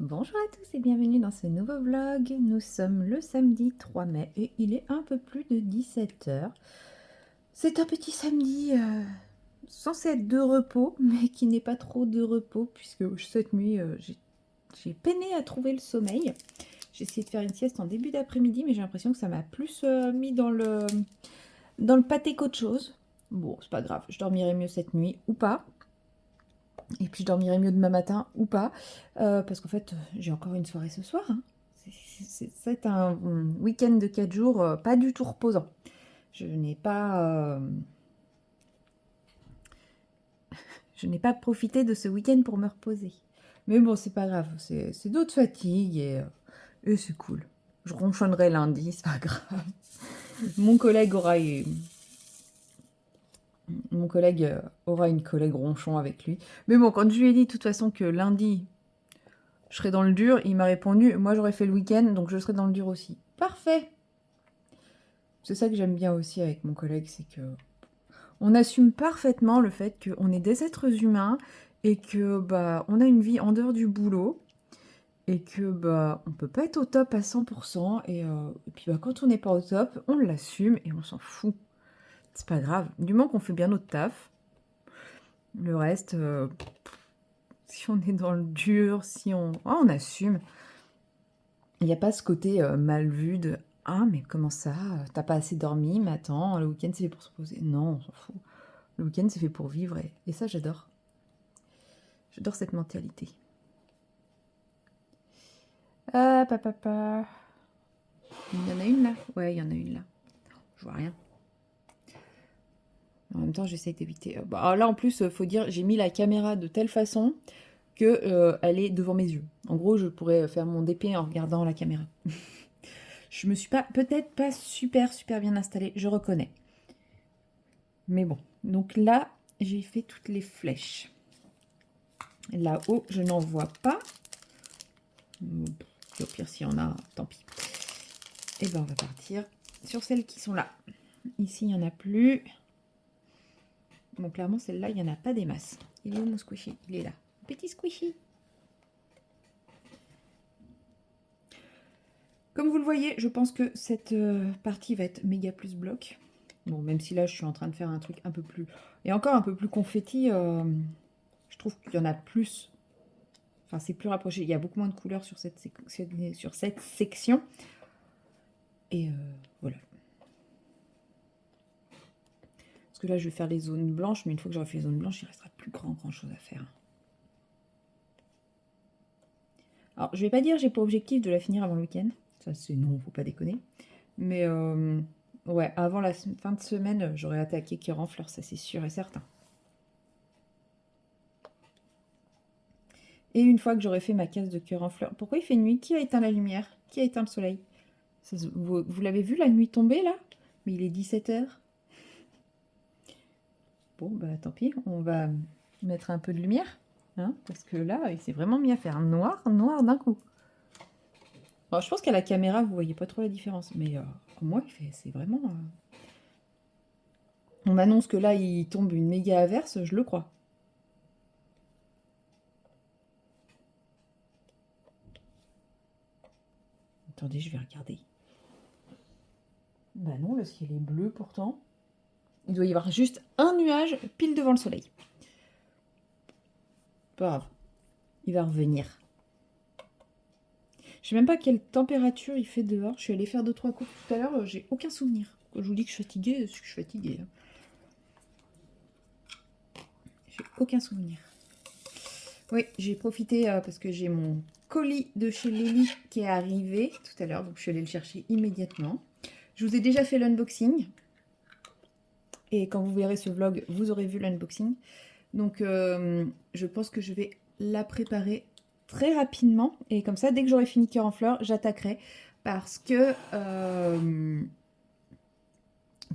Bonjour à tous et bienvenue dans ce nouveau vlog. Nous sommes le samedi 3 mai et il est un peu plus de 17 heures. C'est un petit samedi censé être de repos, mais qui n'est pas trop de repos puisque cette nuit j'ai peiné à trouver le sommeil. J'ai essayé de faire une sieste en début d'après-midi, mais j'ai l'impression que ça m'a plus mis dans le pâté qu'autre chose. Bon, c'est pas grave, je dormirai mieux cette nuit ou pas. Et puis je dormirai mieux demain matin ou pas, parce qu'en fait, j'ai encore une soirée ce soir, hein. C'est un week-end de 4 jours, pas du tout reposant. Je n'ai pas, je n'ai pas profité de ce week-end pour me reposer. Mais bon, c'est pas grave, c'est d'autres fatigues et c'est cool. Je ronchonnerai lundi, c'est pas grave. Mon collègue aura, mon collègue aura une collègue ronchon avec lui. Mais bon, quand je lui ai dit de toute façon que lundi, je serai dans le dur, il m'a répondu, moi j'aurais fait le week-end, donc je serai dans le dur aussi. Parfait. C'est ça que j'aime bien aussi avec mon collègue, c'est que on assume parfaitement le fait qu'on est des êtres humains et que bah on a une vie en dehors du boulot et que bah on peut pas être au top à 100% et puis bah quand on n'est pas au top, on l'assume et on s'en fout. C'est pas grave, du moment qu'on fait bien notre taf. Le reste, si on est dans le dur, si on, on assume. Il n'y a pas ce côté mal vu de ah, mais comment ça? T'as pas assez dormi, mais attends, le week-end c'est fait pour se poser. Non, on s'en fout. Le week-end c'est fait pour vivre et ça j'adore. J'adore cette mentalité. Ah, papa. Il y en a une là? Ouais, il y en a une là. Je vois rien. En même temps, j'essaie d'éviter. Bah, là en plus, faut dire, j'ai mis la caméra de telle façon que elle est devant mes yeux. En gros, je pourrais faire mon DP en regardant la caméra. Je me suis pas, peut-être pas super bien installée, je reconnais. Mais bon, donc là, j'ai fait toutes les flèches. Là-haut, je n'en vois pas. Au pire, s'il y en a, tant pis. Et ben, on va partir sur celles qui sont là. Ici, il n'y en a plus. Bon, clairement, celle-là, il n'y en a pas des masses. Il est où mon squishy? Il est là. Petit squishy. Comme vous le voyez, je pense que cette partie va être méga plus bloc. Bon, même si là, je suis en train de faire un truc un peu plus... Et encore un peu plus confetti, je trouve qu'il y en a plus. Enfin, c'est plus rapproché. Il y a beaucoup moins de couleurs sur cette section. Et voilà. Parce que là, je vais faire les zones blanches, mais une fois que j'aurai fait les zones blanches, il ne restera plus grand chose à faire. Alors, je vais pas dire j'ai pour objectif de la finir avant le week-end. Ça, c'est non, faut pas déconner. Mais ouais, avant la fin de semaine, j'aurai attaqué Cœur en fleurs, ça c'est sûr et certain. Et une fois que j'aurai fait ma case de Cœur en fleurs... Pourquoi il fait nuit? Qui a éteint la lumière? Qui a éteint le soleil? Vous l'avez vu la nuit tomber là? Mais il est 17h. Bon, bah tant pis, on va mettre un peu de lumière. Hein, parce que là, il s'est vraiment mis à faire noir d'un coup. Alors, je pense qu'à la caméra, vous voyez pas trop la différence. Mais moi, c'est vraiment... On m'annonce que là, il tombe une méga averse, je le crois. Attendez, je vais regarder. Bah non, le ciel est bleu pourtant. Il doit y avoir juste un nuage pile devant le soleil. Pas grave, il va revenir. Je sais même pas quelle température il fait dehors. Je suis allée faire 2-3 courses tout à l'heure, j'ai aucun souvenir. Quand je vous dis que je suis fatiguée, c'est que je suis fatiguée. J'ai aucun souvenir. Oui, j'ai profité parce que j'ai mon colis de chez Lily qui est arrivé tout à l'heure, donc je suis allée le chercher immédiatement. Je vous ai déjà fait l'unboxing. Et quand vous verrez ce vlog, vous aurez vu l'unboxing. Donc je pense que je vais la préparer très rapidement. Et comme ça, dès que j'aurai fini Cœur en fleurs, j'attaquerai. Parce que,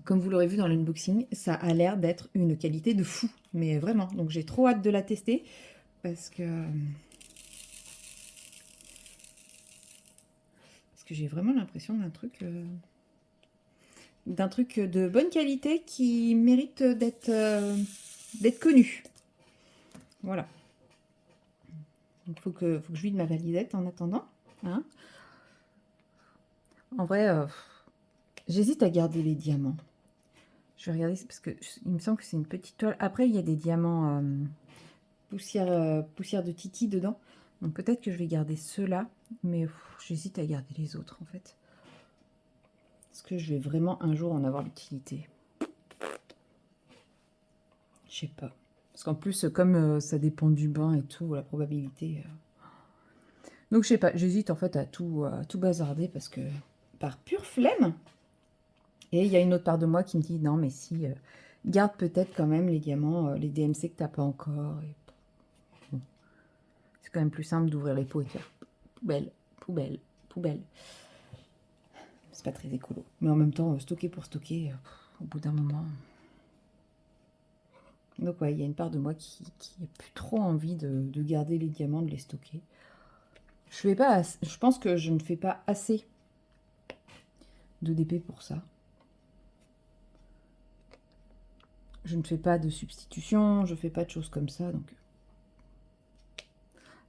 comme vous l'aurez vu dans l'unboxing, ça a l'air d'être une qualité de fou. Mais vraiment, donc j'ai trop hâte de la tester. Parce que j'ai vraiment l'impression d'un truc de bonne qualité qui mérite d'être connu. Voilà. Donc, faut que je vide ma validette en attendant. Hein. En vrai, j'hésite à garder les diamants. Je vais regarder parce que il me semble que c'est une petite toile. Après, il y a des diamants poussière de Titi dedans. Donc peut-être que je vais garder ceux-là. Mais j'hésite à garder les autres en fait. Est-ce que je vais vraiment un jour en avoir l'utilité? Je sais pas. Parce qu'en plus, comme ça dépend du bain et tout, la probabilité... Donc je sais pas, j'hésite en fait à tout bazarder parce que par pure flemme. Et il y a une autre part de moi qui me dit non mais si, garde peut-être quand même les diamants, les DMC que t'as pas encore. Et... Bon. C'est quand même plus simple d'ouvrir les pots et de faire poubelle, poubelle, poubelle. C'est pas très écolo. Mais en même temps, stocker pour stocker, au bout d'un moment... Donc ouais, il y a une part de moi qui n'a plus trop envie de garder les diamants, de les stocker. Je pense que je ne fais pas assez de DP pour ça. Je ne fais pas de substitution, je fais pas de choses comme ça, donc...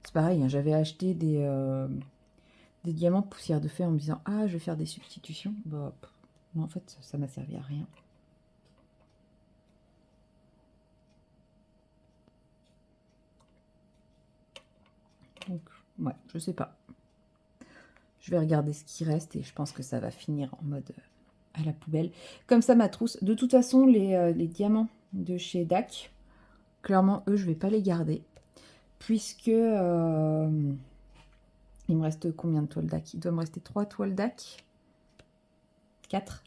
C'est pareil, hein, j'avais acheté des diamants poussière de fer en me disant « Ah, je vais faire des substitutions. » Bah, non, en fait, ça m'a servi à rien. Donc, ouais, je sais pas. Je vais regarder ce qui reste et je pense que ça va finir en mode à la poubelle. Comme ça, ma trousse. De toute façon, les diamants de chez DAC, clairement, eux, je vais pas les garder. Puisque... il me reste combien de toiles DAC? Il doit me rester 3 toiles DAC. 4.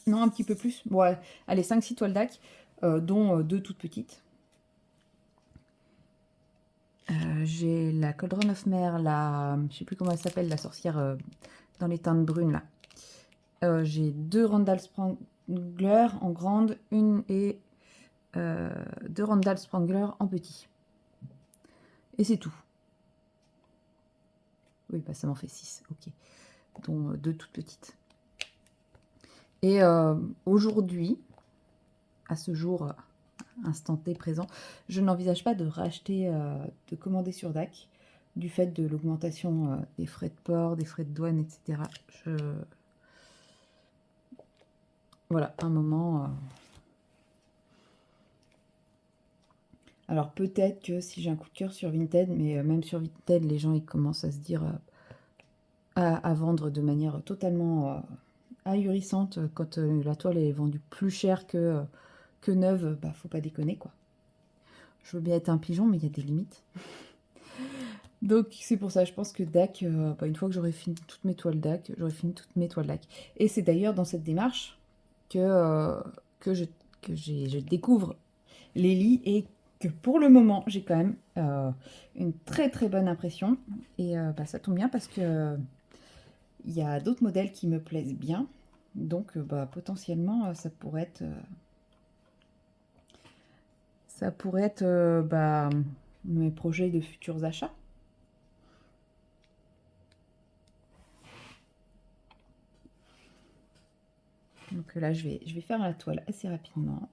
Non, un petit peu plus. Bon, ouais, allez, 5-6 toiles DAC, dont 2 toutes petites. J'ai la Cauldron of Mer, la... je sais plus comment elle s'appelle, la sorcière dans les teintes brunes, là. J'ai 2 Randall Sprangler en grande, une et 2 Randall Sprangler en petit. Et c'est tout. Oui, bah ça m'en fait 6, ok. Dont 2 toutes petites. Et aujourd'hui, à ce jour instant T présent, je n'envisage pas de racheter, de commander sur DAC, du fait de l'augmentation des frais de port, des frais de douane, etc. Voilà, un moment... Alors peut-être que si j'ai un coup de cœur sur Vinted, mais même sur Vinted, les gens ils commencent à se dire... à vendre de manière totalement ahurissante. Quand la toile est vendue plus cher que neuve, bah faut pas déconner, quoi. Je veux bien être un pigeon, mais il y a des limites. Donc c'est pour ça, je pense que DAC, bah, une fois que j'aurai fini toutes mes toiles DAC, j'aurai fini toutes mes toiles DAC. Et c'est d'ailleurs dans cette démarche que je découvre les lits et que pour le moment, j'ai quand même une très très bonne impression. Et bah, ça tombe bien parce que il y a d'autres modèles qui me plaisent bien. Donc bah, potentiellement, ça pourrait être bah, mes projets de futurs achats. Donc là, je vais faire la toile assez rapidement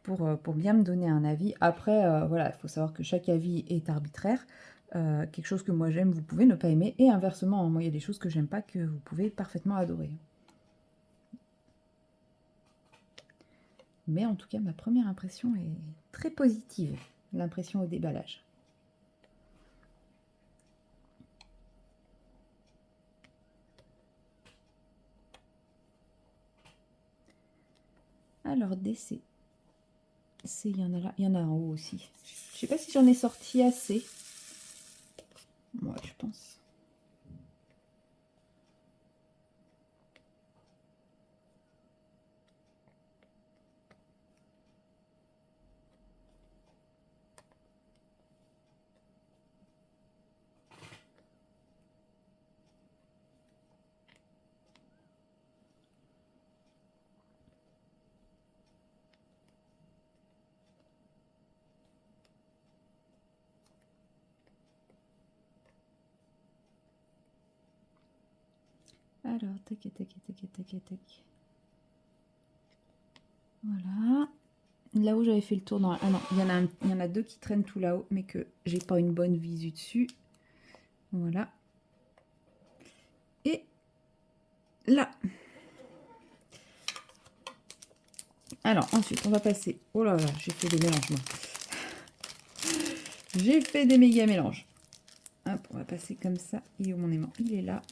pour bien me donner un avis. Après, voilà, il faut savoir que chaque avis est arbitraire. Quelque chose que moi j'aime, vous pouvez ne pas aimer. Et inversement, moi, il y a des choses que j'aime pas que vous pouvez parfaitement adorer. Mais en tout cas, ma première impression est très positive. L'impression au déballage. Alors, DC. Il y en a là, il y en a en haut aussi. Je sais pas si j'en ai sorti assez. Moi, je pense. Alors, tac, tac, tac, tac, tac. Voilà. là où j'avais fait le tour dans... Ah non, il y en a deux qui traînent tout là-haut, mais que j'ai pas une bonne visu dessus. Voilà. Et là. Alors, ensuite, on va passer... Oh là là, j'ai fait des mélangements. J'ai fait des méga mélanges. Hop, on va passer comme ça. Il est où mon aimant? Il est là.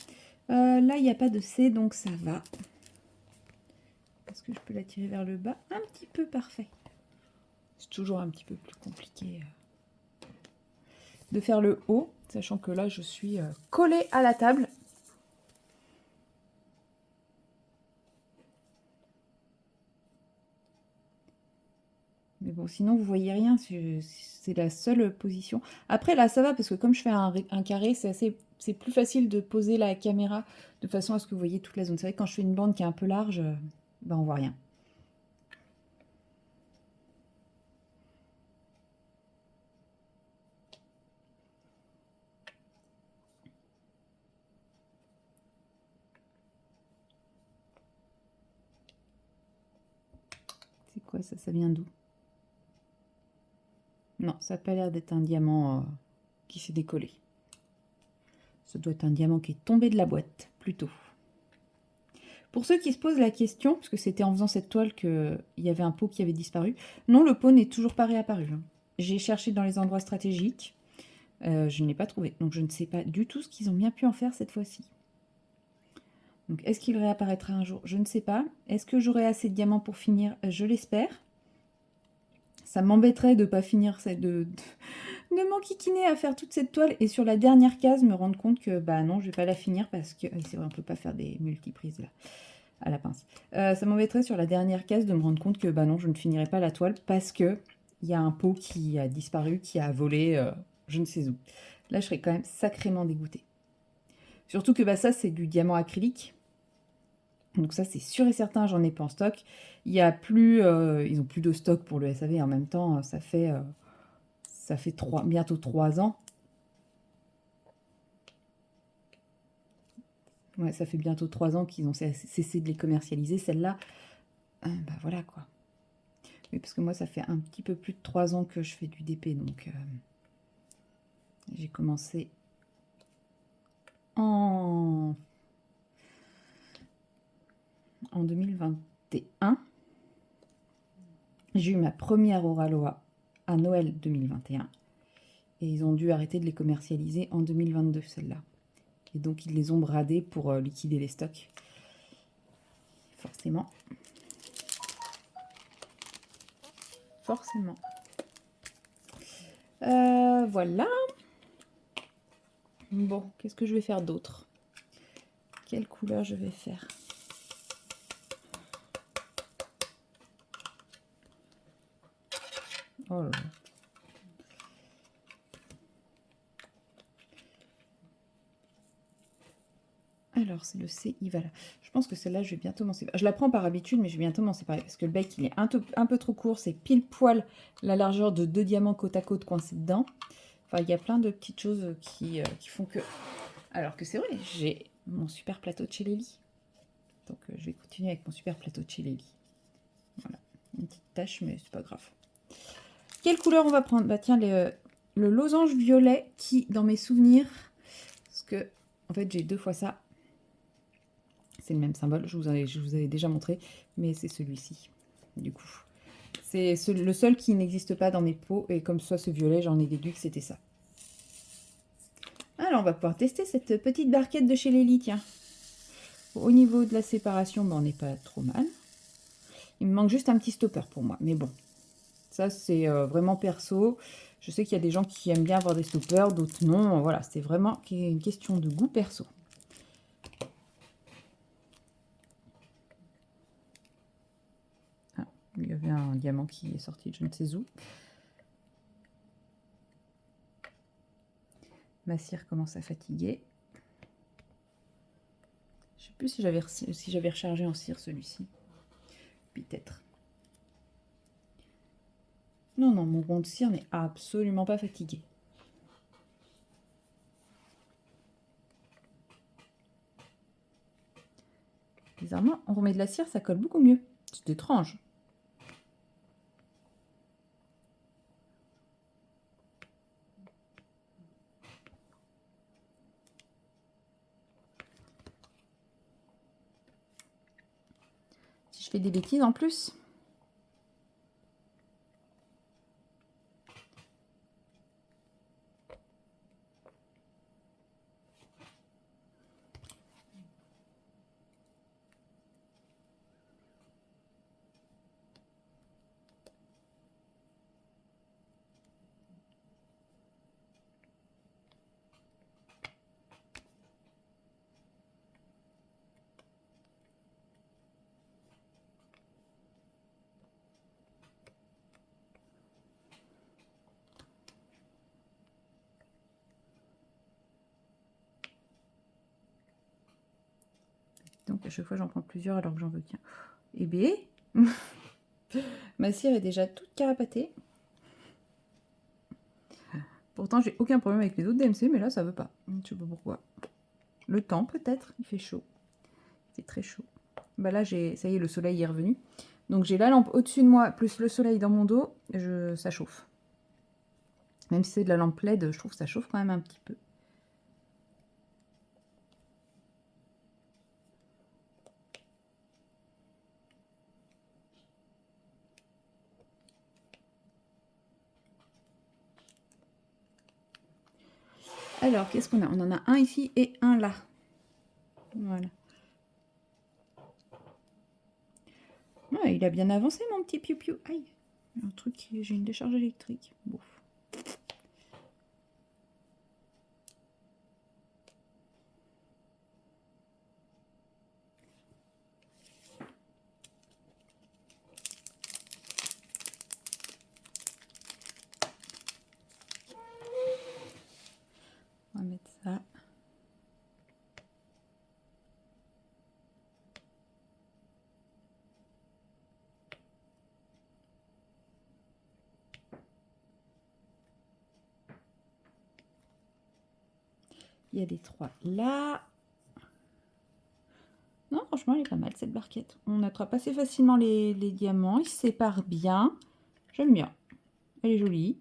Là, il n'y a pas de C, donc ça va. Est-ce que je peux la tirer vers le bas? Un petit peu, parfait. C'est toujours un petit peu plus compliqué de faire le haut, sachant que là, je suis collée à la table. Mais bon, sinon, vous voyez rien. C'est la seule position. Après, là, ça va, parce que comme je fais un carré, c'est plus facile de poser la caméra de façon à ce que vous voyez toute la zone. C'est vrai que quand je fais une bande qui est un peu large, ben, on voit rien. C'est quoi ça? Ça vient d'où? Non, ça n'a pas l'air d'être un diamant qui s'est décollé. Ça doit être un diamant qui est tombé de la boîte, plutôt. Pour ceux qui se posent la question, parce que c'était en faisant cette toile qu'il y avait un pot qui avait disparu, non, le pot n'est toujours pas réapparu. J'ai cherché dans les endroits stratégiques, je ne l'ai pas trouvé. Donc je ne sais pas du tout ce qu'ils ont bien pu en faire cette fois-ci. Donc est-ce qu'il réapparaîtra un jour? Je ne sais pas. Est-ce que j'aurai assez de diamants pour finir? Je l'espère. Ça m'embêterait de ne pas finir, de m'enquiquiner à faire toute cette toile et sur la dernière case me rendre compte que bah non, je vais pas la finir parce que c'est vrai, on peut pas faire des multiprises là à la pince. Ça m'embêterait sur la dernière case de me rendre compte que bah non, je ne finirai pas la toile parce que il y a un pot qui a disparu, qui a volé je ne sais où. Là, je serais quand même sacrément dégoûtée. Surtout que bah ça, c'est du diamant acrylique. Donc ça, c'est sûr et certain, j'en ai pas en stock. Il y a plus, ils ont plus de stock pour le SAV. En même temps, ça fait bientôt 3 ans. Ouais, ça fait bientôt 3 ans qu'ils ont cessé de les commercialiser. Celle-là, bah voilà quoi. Oui, parce que moi, ça fait un petit peu plus de 3 ans que je fais du DP. Donc, j'ai commencé en 2021. J'ai eu ma première Oraloa à Noël 2021. Et ils ont dû arrêter de les commercialiser en 2022, celle-là. Et donc, ils les ont bradées pour liquider les stocks. Forcément. Forcément. Voilà. Bon, qu'est-ce que je vais faire d'autre? Quelle couleur je vais faire? Oh là là. Alors, c'est le C, il va là. Je pense que celle-là, je vais bientôt m'en séparer. Je la prends par habitude, mais je vais bientôt m'en séparer parce que le bec, il est un peu trop court. C'est pile poil la largeur de 2 diamants côte à côte coincés dedans. Enfin, il y a plein de petites choses qui font que... Alors que c'est vrai, j'ai mon super plateau de chez Lélie. Donc, je vais continuer avec mon super plateau de chez Lélie. Voilà, une petite tache, mais c'est pas grave. Quelle couleur on va prendre? Bah tiens, le losange violet qui, dans mes souvenirs, parce que, en fait, j'ai 2 fois ça. C'est le même symbole, je vous avais déjà montré, mais c'est celui-ci, du coup. C'est le seul qui n'existe pas dans mes pots, et comme ça, ce violet, j'en ai déduit que c'était ça. Alors, on va pouvoir tester cette petite barquette de chez Lélie, tiens. Au niveau de la séparation, ben, on n'est pas trop mal. Il me manque juste un petit stopper pour moi, mais bon. Ça, c'est vraiment perso. Je sais qu'il y a des gens qui aiment bien avoir des stoppers, d'autres non. Voilà, c'est vraiment une question de goût perso. Ah, il y avait un diamant qui est sorti de je ne sais où. Ma cire commence à fatiguer. Je ne sais plus si j'avais rechargé en cire celui-ci. Peut-être. Non, non, mon rond de cire n'est absolument pas fatigué. Bizarrement, on remet de la cire, ça colle beaucoup mieux. C'est étrange. si je fais des bêtises en plus. Donc à chaque fois j'en prends plusieurs alors que j'en veux qu'un. Eh bien, ma cire est déjà toute carapatée. Pourtant j'ai aucun problème avec les autres DMC, mais là ça veut pas. Je sais pas pourquoi. Le temps peut-être, il fait chaud. Il fait très chaud. Bah là ça y est, le soleil est revenu. Donc j'ai la lampe au-dessus de moi, plus le soleil dans mon dos, ça chauffe. Même si c'est de la lampe LED, je trouve que ça chauffe quand même un petit peu. Alors, qu'est-ce qu'on a? On en a un ici et un là. Voilà. Ouais, il a bien avancé, mon petit piou-piou. Aïe, un truc, j'ai une décharge électrique. Bon. On va mettre ça. Il y a des 3 là. Non, franchement, elle est pas mal cette barquette. On attrape assez facilement les diamants. Ils se séparent bien. J'aime bien. Elle est jolie.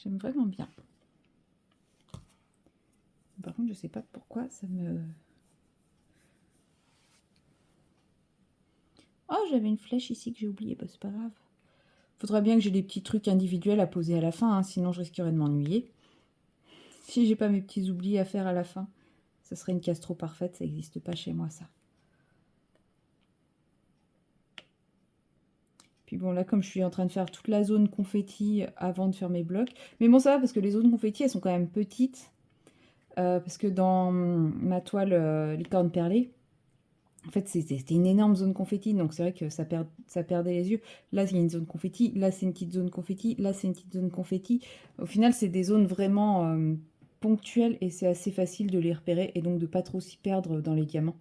J'aime vraiment bien. Par contre, je sais pas pourquoi ça me... Oh, j'avais une flèche ici que j'ai oubliée. Bah, c'est pas grave. Faudra bien que j'ai des petits trucs individuels à poser à la fin, hein, sinon je risquerais de m'ennuyer. Si j'ai pas mes petits oublis à faire à la fin, ça serait une case trop parfaite, ça n'existe pas chez moi ça. Puis bon là comme je suis en train de faire toute la zone confetti avant de faire mes blocs, mais bon ça va parce que les zones confetti elles sont quand même petites, parce que dans ma toile licorne perlée, en fait c'était une énorme zone confetti, donc c'est vrai que ça perdait les yeux. Là il y a une zone confetti, là c'est une petite zone confetti, là c'est une petite zone confetti. Au final c'est des zones vraiment ponctuelles et c'est assez facile de les repérer et donc de pas trop s'y perdre dans les diamants.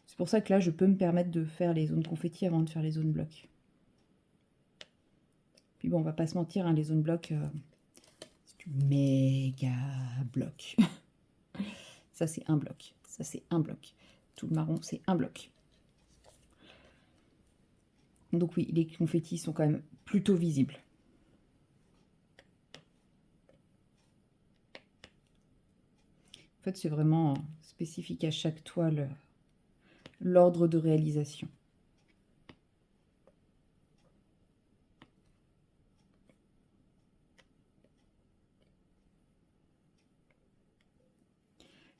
C'est pour ça que là je peux me permettre de faire les zones confetti avant de faire les zones blocs. Puis bon on va pas se mentir, hein, les zones blocs c'est du méga bloc. Ça c'est un bloc, ça c'est un bloc. Tout le marron c'est un bloc. Donc oui, les confettis sont quand même plutôt visibles. En fait, c'est vraiment spécifique à chaque toile l'ordre de réalisation.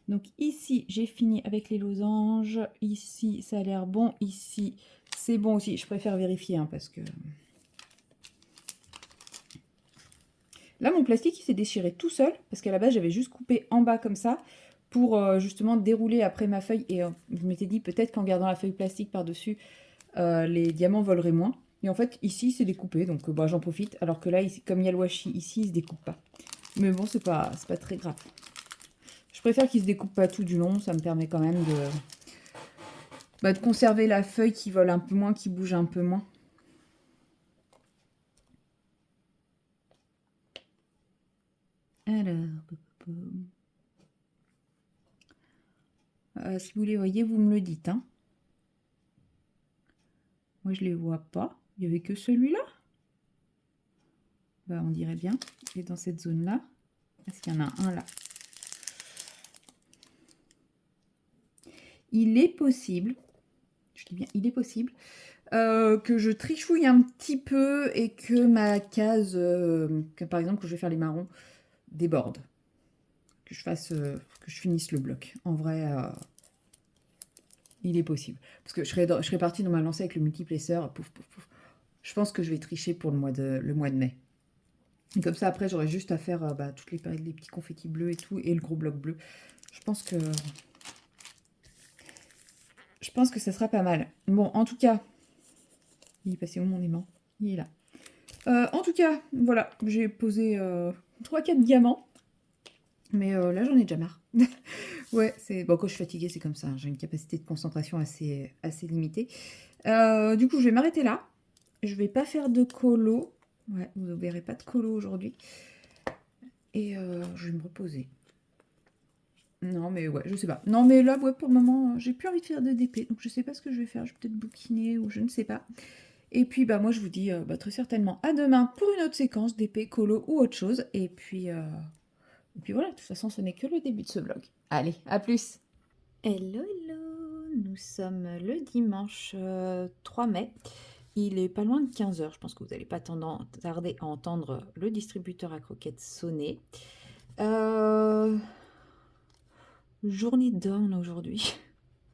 Donc ici, j'ai fini avec les losanges. Ici, ça a l'air bon. Ici, c'est bon aussi. Je préfère vérifier hein, parce que... Là, mon plastique, il s'est déchiré tout seul, parce qu'à la base, j'avais juste coupé en bas comme ça, pour justement dérouler après ma feuille. Et je m'étais dit, peut-être qu'en gardant la feuille plastique par-dessus, les diamants voleraient moins. Et en fait, ici, c'est découpé, donc bah, j'en profite. Alors que là, ici, comme il y a le washi ici, il se découpe pas. Mais bon, c'est pas très grave. Je préfère qu'il se découpe pas tout du long, ça me permet quand même de conserver la feuille qui vole un peu moins, qui bouge un peu moins. Alors, si vous les voyez, vous me le dites. Hein. Moi, je les vois pas. Il n'y avait que celui-là. Bah, on dirait bien. Il est dans cette zone-là. Est-ce qu'il y en a un là? Il est possible je dis bien il est possible, que je trichouille un petit peu et que ma case, que par exemple, que je vais faire les marrons, déborde. Que que je finisse le bloc. En vrai, il est possible. Parce que je serais partie dans ma lancée avec le multiplesseur, pouf, pouf, pouf. Je pense que je vais tricher pour le mois de mai. Et comme ça, après, j'aurai juste à faire toutes les petits confettis bleus et tout, et le gros bloc bleu. Je pense que ça sera pas mal. Bon, en tout cas, il est passé où mon aimant? Il est là. En tout cas, voilà, j'ai posé 3-4 diamants. Mais là, j'en ai déjà marre. Ouais, c'est bon, quand je suis fatiguée, c'est comme ça, hein. J'ai une capacité de concentration assez limitée. Du coup, je vais m'arrêter là. Je vais pas faire de colo. Ouais, vous ne verrez pas de colo aujourd'hui. Et je vais me reposer. Non, mais ouais, je sais pas. Non, mais là, ouais, pour le moment, j'ai plus envie de faire de DP. Donc, je sais pas ce que je vais faire. Je vais peut-être bouquiner ou je ne sais pas. Et puis, bah, moi, je vous dis très certainement à demain pour une autre séquence DP, colo ou autre chose. Et puis voilà, de toute façon, ce n'est que le début de ce vlog. Allez, à plus! Hello, hello! Nous sommes le dimanche 3 mai. Il est pas loin de 15 h. Je pense que vous n'allez pas tarder à entendre le distributeur à croquettes sonner. Journée down aujourd'hui.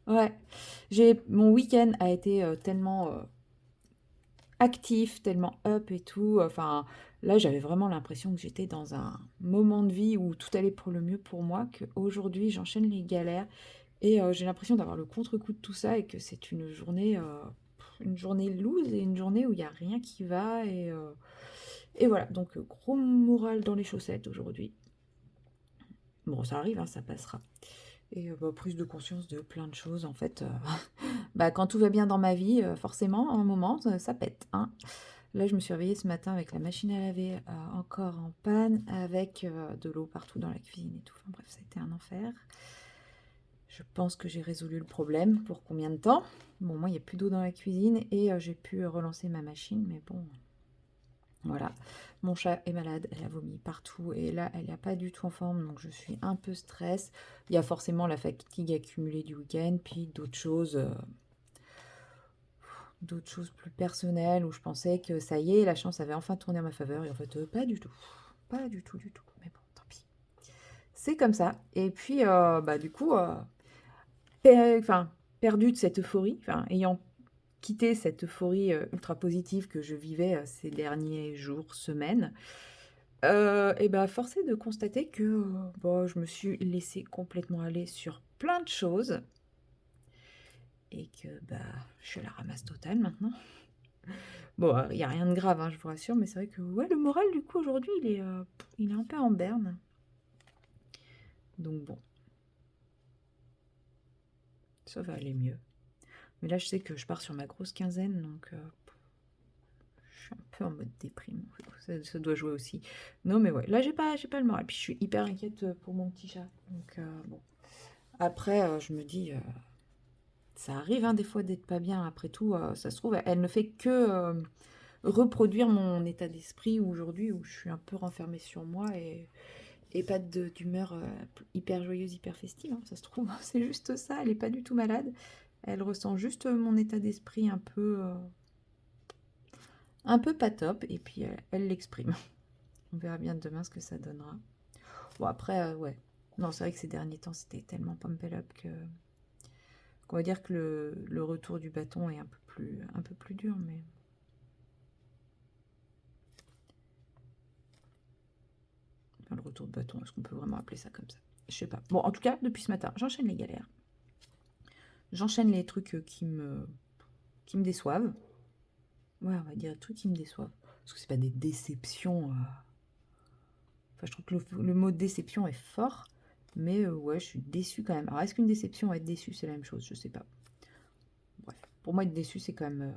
Ouais, mon week-end a été tellement actif, tellement up et tout. Enfin, là, j'avais vraiment l'impression que j'étais dans un moment de vie où tout allait pour le mieux pour moi, qu'aujourd'hui, j'enchaîne les galères et j'ai l'impression d'avoir le contre-coup de tout ça et que c'est une journée loose et une journée où il n'y a rien qui va. Et voilà, donc gros moral dans les chaussettes aujourd'hui. Bon, ça arrive, hein, ça passera. Et prise de conscience de plein de choses, en fait. Quand tout va bien dans ma vie, forcément, à un moment, ça pète, hein. Là, je me suis réveillée ce matin avec la machine à laver encore en panne, avec de l'eau partout dans la cuisine et tout. Enfin bref, ça a été un enfer. Je pense que j'ai résolu le problème. Pour combien de temps? Bon, moi, il n'y a plus d'eau dans la cuisine et j'ai pu relancer ma machine, mais bon, voilà. Mon chat est malade, elle a vomi partout et là, elle n'est pas du tout en forme, donc je suis un peu stress. Il y a forcément la fatigue accumulée du week-end, puis d'autres choses plus personnelles où je pensais que ça y est, la chance avait enfin tourné en ma faveur et en fait, pas du tout. Pas du tout, du tout. Mais bon, tant pis. C'est comme ça. Et puis, du coup, perdu de cette euphorie, ayant quitté cette euphorie ultra positive que je vivais ces derniers jours, semaines, et force est de constater que je me suis laissée complètement aller sur plein de choses et que je suis à la ramasse totale maintenant. Bon, il n'y a rien de grave, hein, je vous rassure, mais c'est vrai que ouais, le moral du coup aujourd'hui il est un peu en berne. Donc bon, ça va aller mieux. Mais là je sais que je pars sur ma grosse quinzaine, donc je suis un peu en mode déprime. Ça doit jouer aussi. Non mais ouais, là j'ai pas le moral. Puis je suis hyper inquiète pour mon petit chat. Donc bon. Après, je me dis, ça arrive hein, des fois d'être pas bien. Après tout, ça se trouve, elle ne fait que reproduire mon état d'esprit aujourd'hui où je suis un peu renfermée sur moi et pas d'humeur hyper joyeuse, hyper festive. Hein, ça se trouve, c'est juste ça. Elle n'est pas du tout malade. Elle ressent juste mon état d'esprit un peu pas top. Et puis elle l'exprime. On verra bien demain ce que ça donnera. Bon, après, ouais. Non, c'est vrai que ces derniers temps, c'était tellement pump up qu'on va dire que le retour du bâton est un peu plus dur, mais... Enfin, le retour de bâton, est-ce qu'on peut vraiment appeler ça comme ça? Je sais pas. Bon, en tout cas, depuis ce matin, j'enchaîne les galères. J'enchaîne les trucs qui me déçoivent. Ouais, on va dire des trucs qui me déçoivent. Parce que c'est pas des déceptions. Enfin, je trouve que le mot déception est fort. Mais ouais, je suis déçue quand même. Alors, est-ce qu'une déception et être déçue, c'est la même chose? Je sais pas. Bref, pour moi, être déçu, c'est quand même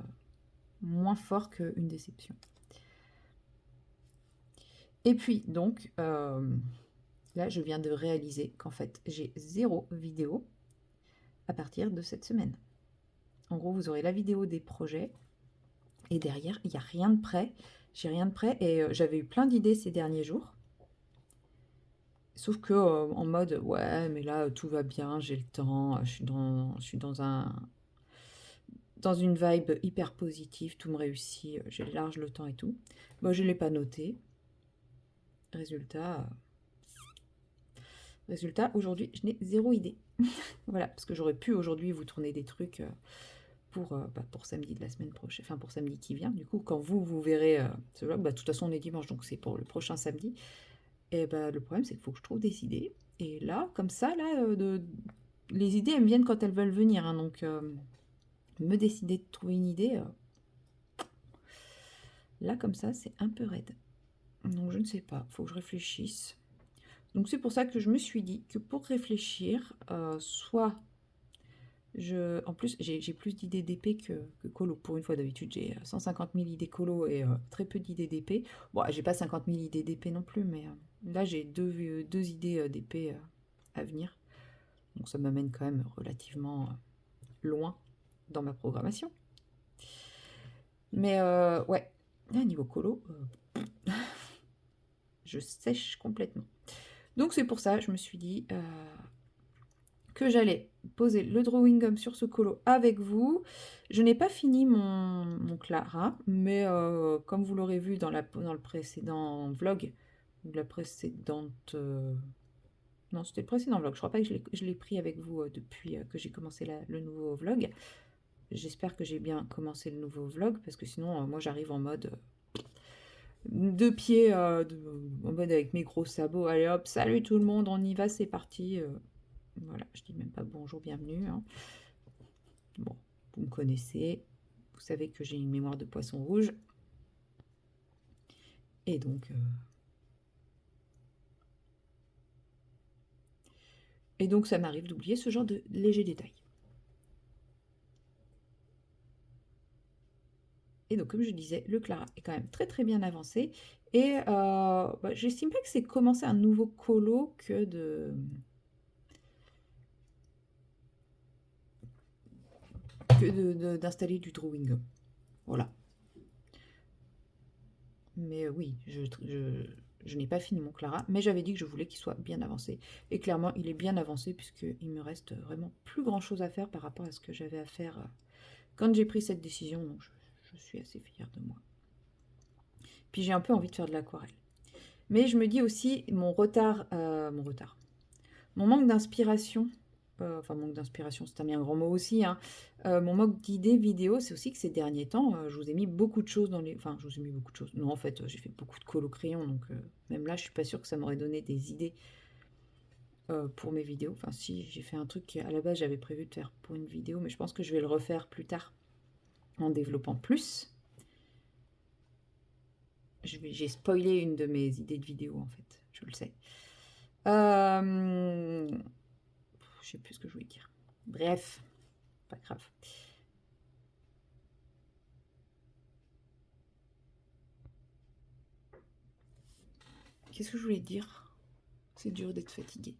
moins fort qu'une déception. Et puis, donc, là, je viens de réaliser qu'en fait, j'ai 0 vidéo à partir de cette semaine. En gros, vous aurez la vidéo des projets. Et derrière, il n'y a rien de prêt. J'ai rien de prêt. Et j'avais eu plein d'idées ces derniers jours. Sauf que en mode, ouais, mais là, tout va bien, j'ai le temps. Je suis dans dans une vibe hyper positive, tout me réussit, j'ai large le temps et tout. Moi, je ne l'ai pas noté. Résultat, aujourd'hui, je n'ai zéro idée. Voilà, parce que j'aurais pu aujourd'hui vous tourner des trucs pour samedi de la semaine prochaine, enfin pour samedi qui vient. Du coup, quand vous verrez ce vlog, de toute façon on est dimanche, donc c'est pour le prochain samedi. Et le problème, c'est qu'il faut que je trouve des idées. Et là, comme ça, là, les idées, elles me viennent quand elles veulent venir. Hein, donc, me décider de trouver une idée, là, comme ça, c'est un peu raide. Donc, je ne sais pas, il faut que je réfléchisse. Donc, c'est pour ça que je me suis dit que pour réfléchir, soit en plus, j'ai plus d'idées d'épée que colo. Pour une fois, d'habitude, j'ai 150 000 idées colo et très peu d'idées d'épée. Bon, j'ai pas 50 000 idées d'épée non plus, mais là, j'ai deux idées d'épée à venir. Donc, ça m'amène quand même relativement loin dans ma programmation. Mais ouais, là, niveau colo, je sèche complètement. Donc, c'est pour ça, je me suis dit que j'allais poser le drawing gum sur ce colo avec vous. Je n'ai pas fini mon Clara, mais comme vous l'aurez vu dans le précédent vlog, ou la précédente... non, c'était le précédent vlog. Je crois pas que je l'ai pris avec vous depuis que j'ai commencé le nouveau vlog. J'espère que j'ai bien commencé le nouveau vlog, parce que sinon, moi, j'arrive en mode... deux pieds, en mode avec mes gros sabots. Allez hop, salut tout le monde, on y va, c'est parti. Voilà, je dis même pas bonjour, bienvenue. Hein. Bon, vous me connaissez, vous savez que j'ai une mémoire de poisson rouge. Et donc ça m'arrive d'oublier ce genre de légers détails. Et donc, comme je disais, le Clara est quand même très très bien avancé. Et j'estime pas que c'est commencer un nouveau colo que d'installer du drawing. Voilà. Mais oui, je n'ai pas fini mon Clara, mais j'avais dit que je voulais qu'il soit bien avancé. Et clairement, il est bien avancé puisqu'il me reste vraiment plus grand chose à faire par rapport à ce que j'avais à faire quand j'ai pris cette décision. Donc je suis assez fière de moi. Puis j'ai un peu envie de faire de l'aquarelle. Mais je me dis aussi mon manque d'inspiration. Enfin, manque d'inspiration, c'est un bien grand mot aussi. Hein. Mon manque d'idées vidéo, c'est aussi que ces derniers temps, je vous ai mis beaucoup de choses dans les... Enfin, je vous ai mis beaucoup de choses. Non, en fait, j'ai fait beaucoup de colo crayon, donc même là, je suis pas sûre que ça m'aurait donné des idées pour mes vidéos. Enfin, si, j'ai fait un truc à la base, j'avais prévu de faire pour une vidéo, mais je pense que je vais le refaire plus tard en développant plus. J'ai spoilé une de mes idées de vidéo, en fait, je le sais. Je sais plus ce que je voulais dire. Bref, pas grave. Qu'est-ce que je voulais dire? C'est dur d'être fatiguée.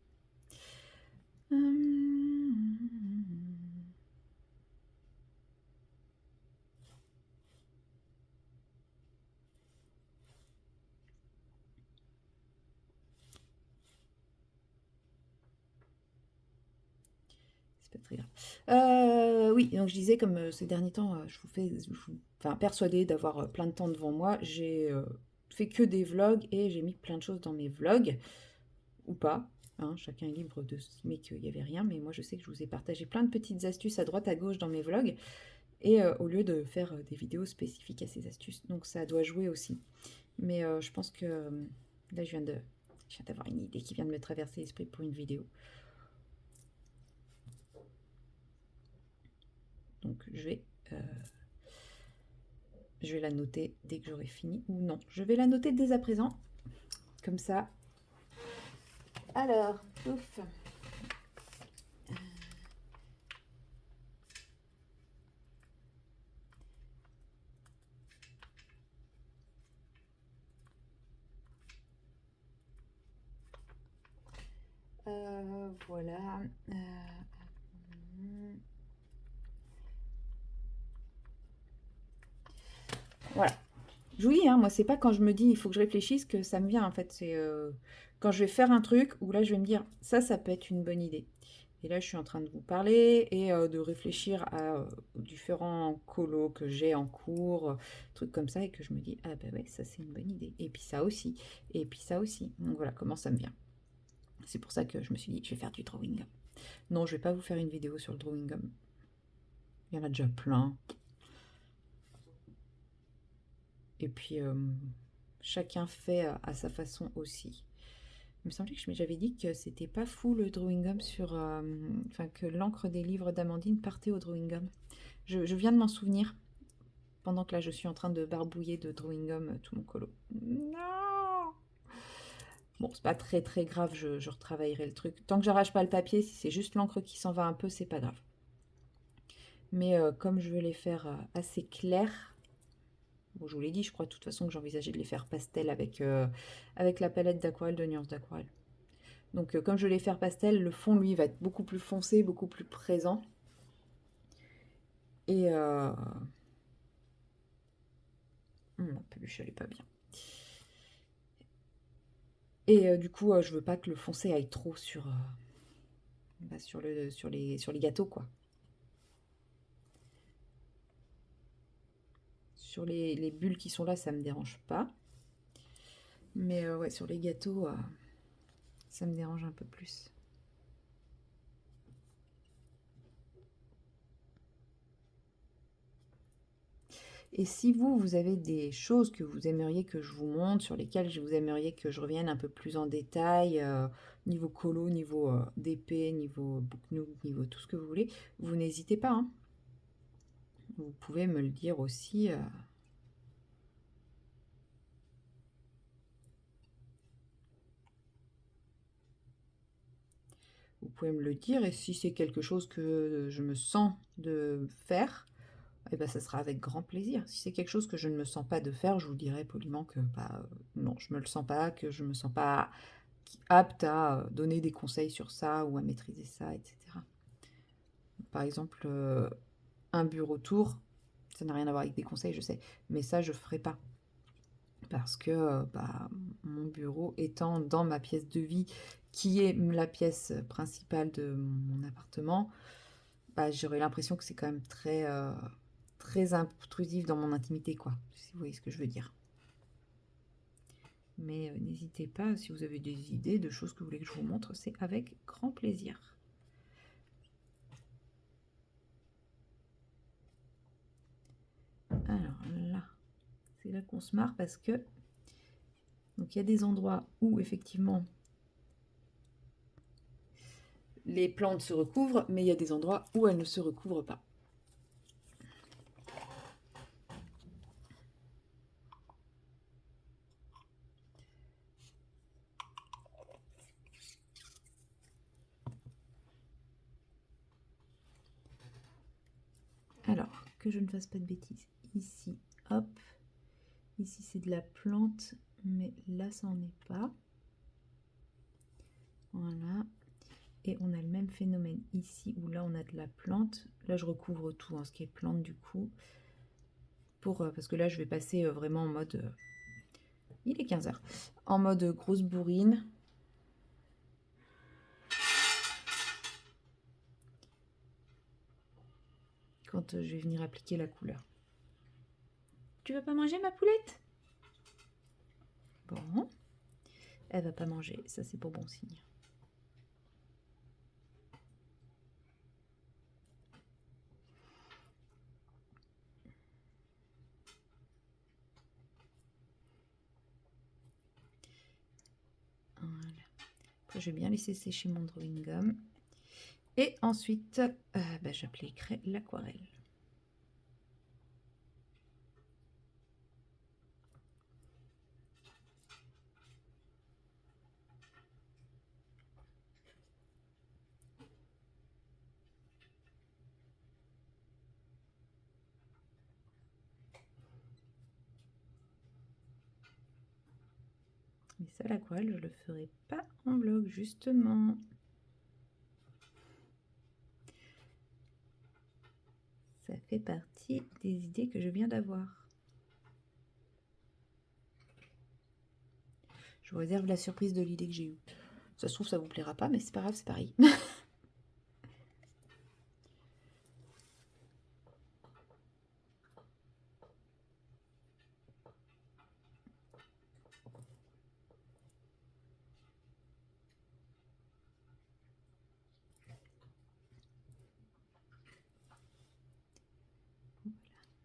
C'est pas très grave. Oui, donc je disais, comme ces derniers temps, enfin, persuadée d'avoir plein de temps devant moi, j'ai fait que des vlogs et j'ai mis plein de choses dans mes vlogs, ou pas. Hein, chacun est libre de s'estimer qu'il n'y avait rien, mais moi je sais que je vous ai partagé plein de petites astuces à droite à gauche dans mes vlogs, et au lieu de faire des vidéos spécifiques à ces astuces. Donc ça doit jouer aussi. Mais je pense que là je viens d'avoir une idée qui vient de me traverser l'esprit pour une vidéo. Donc je vais la noter dès que j'aurai fini. Ou non, je vais la noter dès à présent. Comme ça. Alors, ouf. Voilà. Voilà. Je vous dis, hein, moi, c'est pas quand je me dis il faut que je réfléchisse que ça me vient. En fait, c'est quand je vais faire un truc où là, je vais me dire ça peut être une bonne idée. Et là, je suis en train de vous parler et de réfléchir aux différents colos que j'ai en cours, trucs comme ça, et que je me dis, ah bah ouais, ça c'est une bonne idée. Et puis ça aussi, et puis ça aussi. Donc voilà comment ça me vient. C'est pour ça que je me suis dit, je vais faire du drawing gum. Non, je vais pas vous faire une vidéo sur le drawing gum. Il y en a déjà plein. Et puis, chacun fait à sa façon aussi. Il me semblait que j'avais dit que c'était pas fou le drawing gum sur... Enfin, que l'encre des livres d'Amandine partait au drawing gum. Je viens de m'en souvenir, pendant que là je suis en train de barbouiller de drawing gum tout mon colo. Non. Bon, c'est pas très très grave, je retravaillerai le truc. Tant que j'arrache pas le papier, si c'est juste l'encre qui s'en va un peu, c'est pas grave. Mais comme je veux les faire assez clairs, bon, je vous l'ai dit, je crois de toute façon que j'envisageais de les faire pastel avec la palette d'aquarelle de nuances d'aquarelle. Donc comme je vais les faire pastel, le fond lui va être beaucoup plus foncé, beaucoup plus présent. Et ma peluche elle est pas bien. Et du coup je veux pas que le foncé aille trop sur sur les gâteaux quoi. Sur les bulles qui sont là, ça me dérange pas. Mais ouais, sur les gâteaux, ça me dérange un peu plus. Et si vous avez des choses que vous aimeriez que je vous montre, sur lesquelles vous aimeriez que je revienne un peu plus en détail, niveau colo, niveau DP, niveau booknook, niveau tout ce que vous voulez, vous n'hésitez pas, hein. Vous pouvez me le dire aussi. Vous pouvez me le dire, et si c'est quelque chose que je me sens de faire, eh ben, ça sera avec grand plaisir. Si c'est quelque chose que je ne me sens pas de faire, je vous dirai poliment que non, je me le sens pas, que je me sens pas apte à donner des conseils sur ça ou à maîtriser ça, etc. Par exemple, un bureau tour, ça n'a rien à voir avec des conseils, je sais, mais ça, je ferai pas. Parce que mon bureau étant dans ma pièce de vie, qui est la pièce principale de mon appartement, j'aurais l'impression que c'est quand même très intrusif dans mon intimité, quoi, si vous voyez ce que je veux dire. Mais n'hésitez pas, si vous avez des idées de choses que vous voulez que je vous montre, c'est avec grand plaisir. Alors là, c'est là qu'on se marre parce que donc il y a des endroits où effectivement les plantes se recouvrent, mais il y a des endroits où elles ne se recouvrent pas. Alors, que je ne fasse pas de bêtises. Ici, hop. Ici, c'est de la plante, mais là, ça n'en est pas. Voilà. Et on a le même phénomène ici, où là, on a de la plante. Là, je recouvre tout, hein, ce qui est plante, du coup. Parce que là, je vais passer vraiment en mode... il est 15 h. En mode grosse bourrine. Quand je vais venir appliquer la couleur. Tu vas pas manger, ma poulette? Bon. Elle va pas manger, ça c'est pour bon signe. Voilà. Après, je vais bien laisser sécher mon drawing gum. Et ensuite, j'appliquerai l'aquarelle. Mais ça, l'aquarelle, je le ferai pas en vlog, justement. Ça fait partie des idées que je viens d'avoir. Je vous réserve la surprise de l'idée que j'ai eue. Ça se trouve, ça vous plaira pas, mais c'est pas grave, c'est pareil.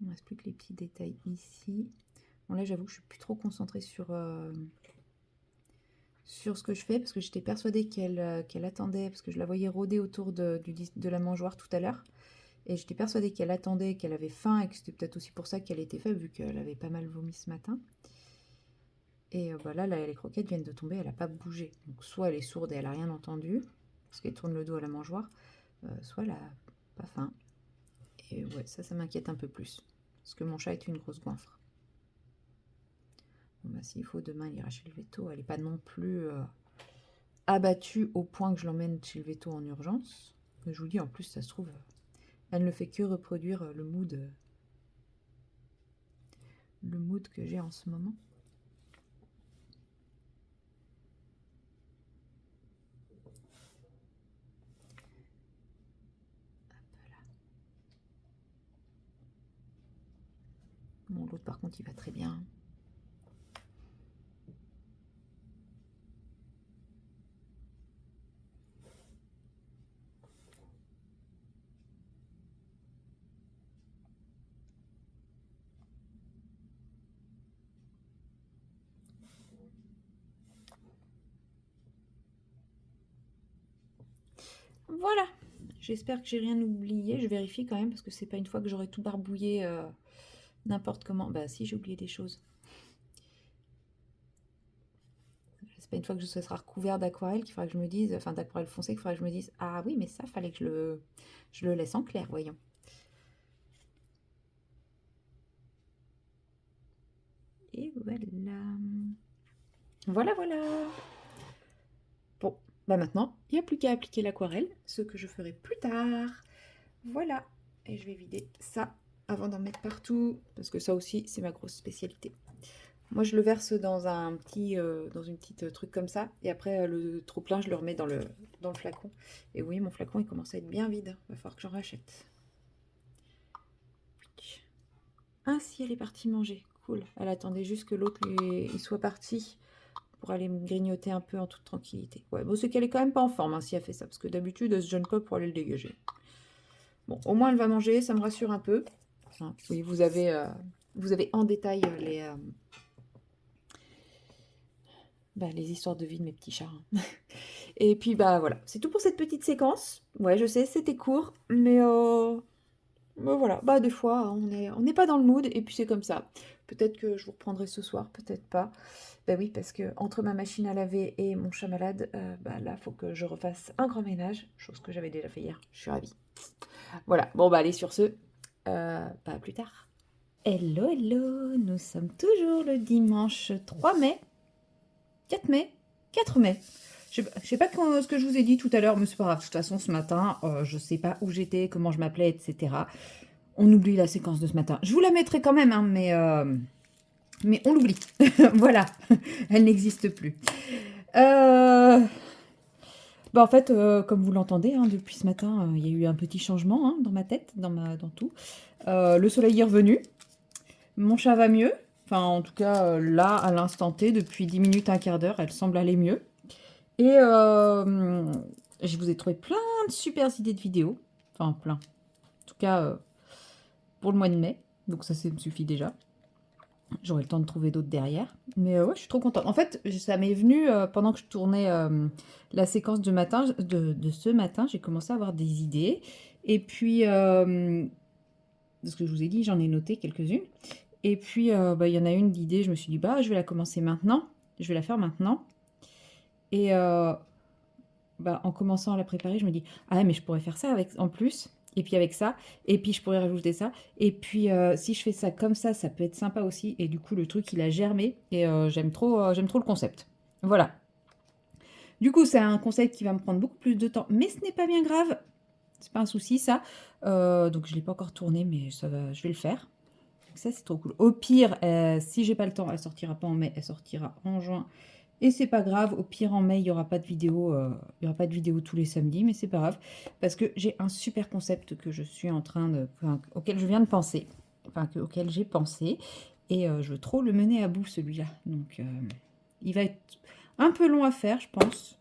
Il ne reste plus que les petits détails ici. Bon là j'avoue que je suis plus trop concentrée sur ce que je fais, parce que j'étais persuadée qu'elle attendait, parce que je la voyais rôder autour de la mangeoire tout à l'heure. Et j'étais persuadée qu'elle attendait, qu'elle avait faim, et que c'était peut-être aussi pour ça qu'elle était faible, vu qu'elle avait pas mal vomi ce matin. Et bah là, les croquettes viennent de tomber, elle n'a pas bougé. Donc soit elle est sourde et elle n'a rien entendu, parce qu'elle tourne le dos à la mangeoire, soit elle n'a pas faim. Et ouais, ça m'inquiète un peu plus, parce que mon chat est une grosse goinfre. Bon bah s'il faut demain il ira chez le veto, elle n'est pas non plus abattue au point que je l'emmène chez le veto en urgence. Mais je vous dis, en plus, ça se trouve, elle ne fait que reproduire le mood que j'ai en ce moment. Bon, l'autre par contre il va très bien. Voilà, j'espère que j'ai rien oublié. Je vérifie quand même parce que c'est pas une fois que j'aurai tout barbouillé n'importe comment. Bah si, j'ai oublié des choses. C'est pas une fois que ce sera recouvert d'aquarelle qu'il faudra que je me dise, enfin d'aquarelle foncée qu'il faudra que je me dise, ah oui mais ça fallait que je le laisse en clair, voyons. Et voilà. Voilà, voilà. Bon, bah maintenant, il n'y a plus qu'à appliquer l'aquarelle, ce que je ferai plus tard. Voilà. Et je vais vider ça avant d'en mettre partout, parce que ça aussi, c'est ma grosse spécialité. Moi, je le verse dans un petit, dans une petite truc comme ça, et après, le trop-plein, je le remets dans le flacon. Et oui, mon flacon, il commence à être bien vide. Il va falloir que j'en rachète. Ah si, elle est partie manger. Cool. Elle attendait juste que l'autre il soit parti pour aller me grignoter un peu en toute tranquillité. Ouais, bon, c'est qu'elle est quand même pas en forme hein, si elle fait ça, parce que d'habitude, elle se gêne pas pour aller le dégager. Bon, au moins, elle va manger, ça me rassure un peu. Hein, oui, vous avez en détail les histoires de vie de mes petits chats. Hein. Et puis, bah voilà, c'est tout pour cette petite séquence. Ouais, je sais, c'était court, mais voilà, bah des fois, hein, on n'est pas dans le mood, et puis c'est comme ça. Peut-être que je vous reprendrai ce soir, peut-être pas. Bah oui, parce que entre ma machine à laver et mon chat malade, bah là, faut que je refasse un grand ménage, chose que j'avais déjà fait hier. Je suis ravie. Voilà, bon bah allez, sur ce, à plus tard. Hello, hello, nous sommes toujours le dimanche 3 mai, 4 mai, 4 mai. Je sais pas ce que je vous ai dit tout à l'heure, mais c'est pas grave. De toute façon, ce matin, je sais pas où j'étais, comment je m'appelais, etc. On oublie la séquence de ce matin. Je vous la mettrai quand même, hein, mais on l'oublie. Voilà, elle n'existe plus. Bah en fait, comme vous l'entendez, hein, depuis ce matin, il y a eu un petit changement hein, dans ma tête, dans tout. Le soleil est revenu. Mon chat va mieux. Enfin, en tout cas, là, à l'instant T, depuis 10 minutes, un quart d'heure, elle semble aller mieux. Et je vous ai trouvé plein de super idées de vidéos. Enfin, plein. En tout cas, pour le mois de mai. Donc ça me suffit déjà. J'aurai le temps de trouver d'autres derrière. Mais ouais, je suis trop contente. En fait, ça m'est venu pendant que je tournais la séquence de ce matin. J'ai commencé à avoir des idées. Et puis, de ce que je vous ai dit, j'en ai noté quelques-unes. Et puis, il y en a une d'idée. Je me suis dit, bah, je vais la commencer maintenant. Je vais la faire maintenant. Et en commençant à la préparer, je me dis, ah, mais je pourrais faire ça en plus. Et puis avec ça, et puis je pourrais rajouter ça. Et puis si je fais ça comme ça peut être sympa aussi. Et du coup, le truc, il a germé. Et j'aime trop le concept. Voilà. Du coup, c'est un concept qui va me prendre beaucoup plus de temps. Mais ce n'est pas bien grave. C'est pas un souci, ça. Donc, je ne l'ai pas encore tourné, mais ça va, je vais le faire. Donc ça, c'est trop cool. Au pire, si j'ai pas le temps, elle sortira pas en mai. Elle sortira en juin. Et c'est pas grave, au pire en mai, il n'y aura pas de vidéo, tous les samedis, mais c'est pas grave, parce que j'ai un super concept que je suis en train auquel je viens de penser, auquel j'ai pensé, et je veux trop le mener à bout celui-là. Donc il va être un peu long à faire, je pense,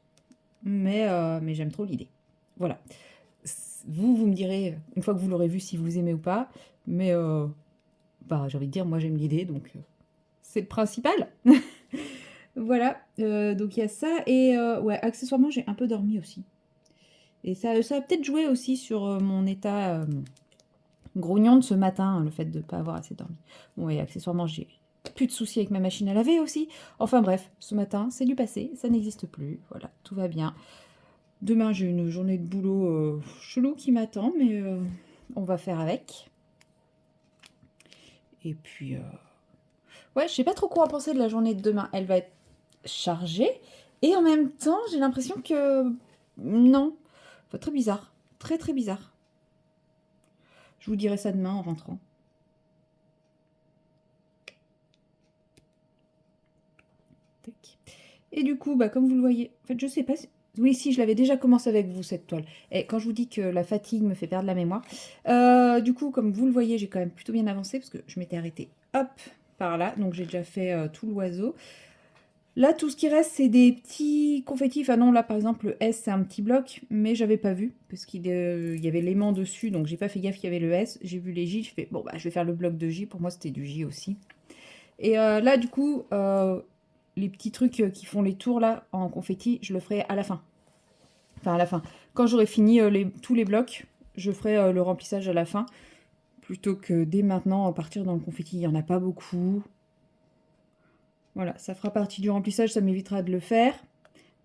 mais j'aime trop l'idée. Voilà. Vous me direz, une fois que vous l'aurez vu, si vous aimez ou pas, mais bah, j'ai envie de dire, moi j'aime l'idée, donc c'est le principal. Voilà, donc il y a ça et ouais, accessoirement, j'ai un peu dormi aussi. Et ça a peut-être joué aussi sur mon état grognon de ce matin, hein, le fait de ne pas avoir assez dormi. Bon, et accessoirement, j'ai plus de soucis avec ma machine à laver aussi. Enfin bref, ce matin, c'est du passé, ça n'existe plus. Voilà, tout va bien. Demain, j'ai une journée de boulot chelou qui m'attend, mais on va faire avec. Et puis, ouais, je sais pas trop quoi en penser de la journée de demain. Elle va être chargée. Et en même temps, j'ai l'impression que... Non. Enfin, très bizarre. Très, très bizarre. Je vous dirai ça demain en rentrant. Tac. Et du coup, bah, comme vous le voyez... En fait, je sais pas si... Oui, si, je l'avais déjà commencé avec vous, cette toile. Et quand je vous dis que la fatigue me fait perdre la mémoire, du coup, comme vous le voyez, j'ai quand même plutôt bien avancé, parce que je m'étais arrêtée, hop, par là. Donc, j'ai déjà fait tout l'oiseau. Là, tout ce qui reste, c'est des petits confettis. Enfin non, là, par exemple, le S, c'est un petit bloc, mais j'avais pas vu, parce qu'il y avait l'aimant dessus, donc j'ai pas fait gaffe qu'il y avait le S. J'ai vu les J, je fais, bon, bah, je vais faire le bloc de J. Pour moi, c'était du J aussi. Et là, du coup, les petits trucs qui font les tours, là, en confetti, je le ferai à la fin. Enfin, à la fin. Quand j'aurai fini tous les blocs, je ferai le remplissage à la fin, plutôt que dès maintenant, partir dans le confetti. Il n'y en a pas beaucoup. Voilà, ça fera partie du remplissage, ça m'évitera de le faire,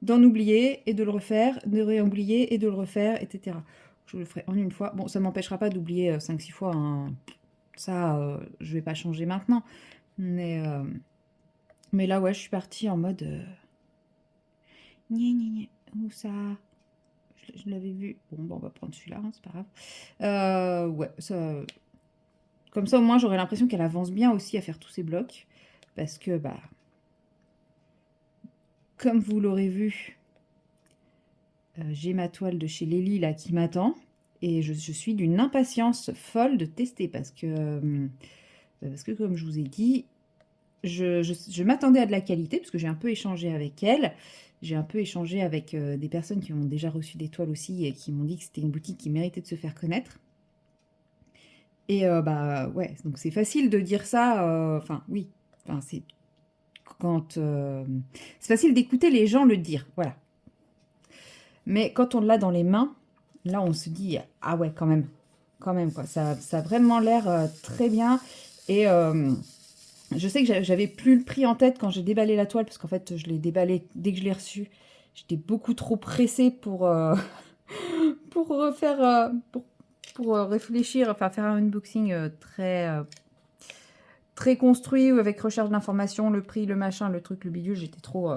d'en oublier et de le refaire, de réoublier et de le refaire, etc. Je le ferai en une fois. Bon, ça m'empêchera pas d'oublier 5-6 fois, hein. Ça, je vais pas changer maintenant. Mais là, ouais, je suis partie en mode... Où ça? Je l'avais vu. Bon, on va prendre celui-là, hein, c'est pas grave. Ouais, ça... Comme ça, au moins, j'aurai l'impression qu'elle avance bien aussi à faire tous ces blocs. Parce que, bah... Comme vous l'aurez vu, j'ai ma toile de chez Lélie, là, qui m'attend. Et je suis d'une impatience folle de tester. Parce que, comme je vous ai dit, je m'attendais à de la qualité. Parce que j'ai un peu échangé avec elle. J'ai un peu échangé avec des personnes qui ont déjà reçu des toiles aussi. Et qui m'ont dit que c'était une boutique qui méritait de se faire connaître. Et bah ouais, donc c'est facile de dire ça, enfin oui, enfin c'est quand c'est facile d'écouter les gens le dire, voilà. Mais quand on l'a dans les mains, là on se dit ah ouais quand même quoi, ça a vraiment l'air très bien. Et je sais que j'avais plus le prix en tête quand j'ai déballé la toile parce qu'en fait je l'ai déballé dès que je l'ai reçue. J'étais beaucoup trop pressée pour pour refaire pour réfléchir, enfin faire un unboxing très construit ou avec recherche d'informations, le prix, le machin, le truc, le bidule. J'étais trop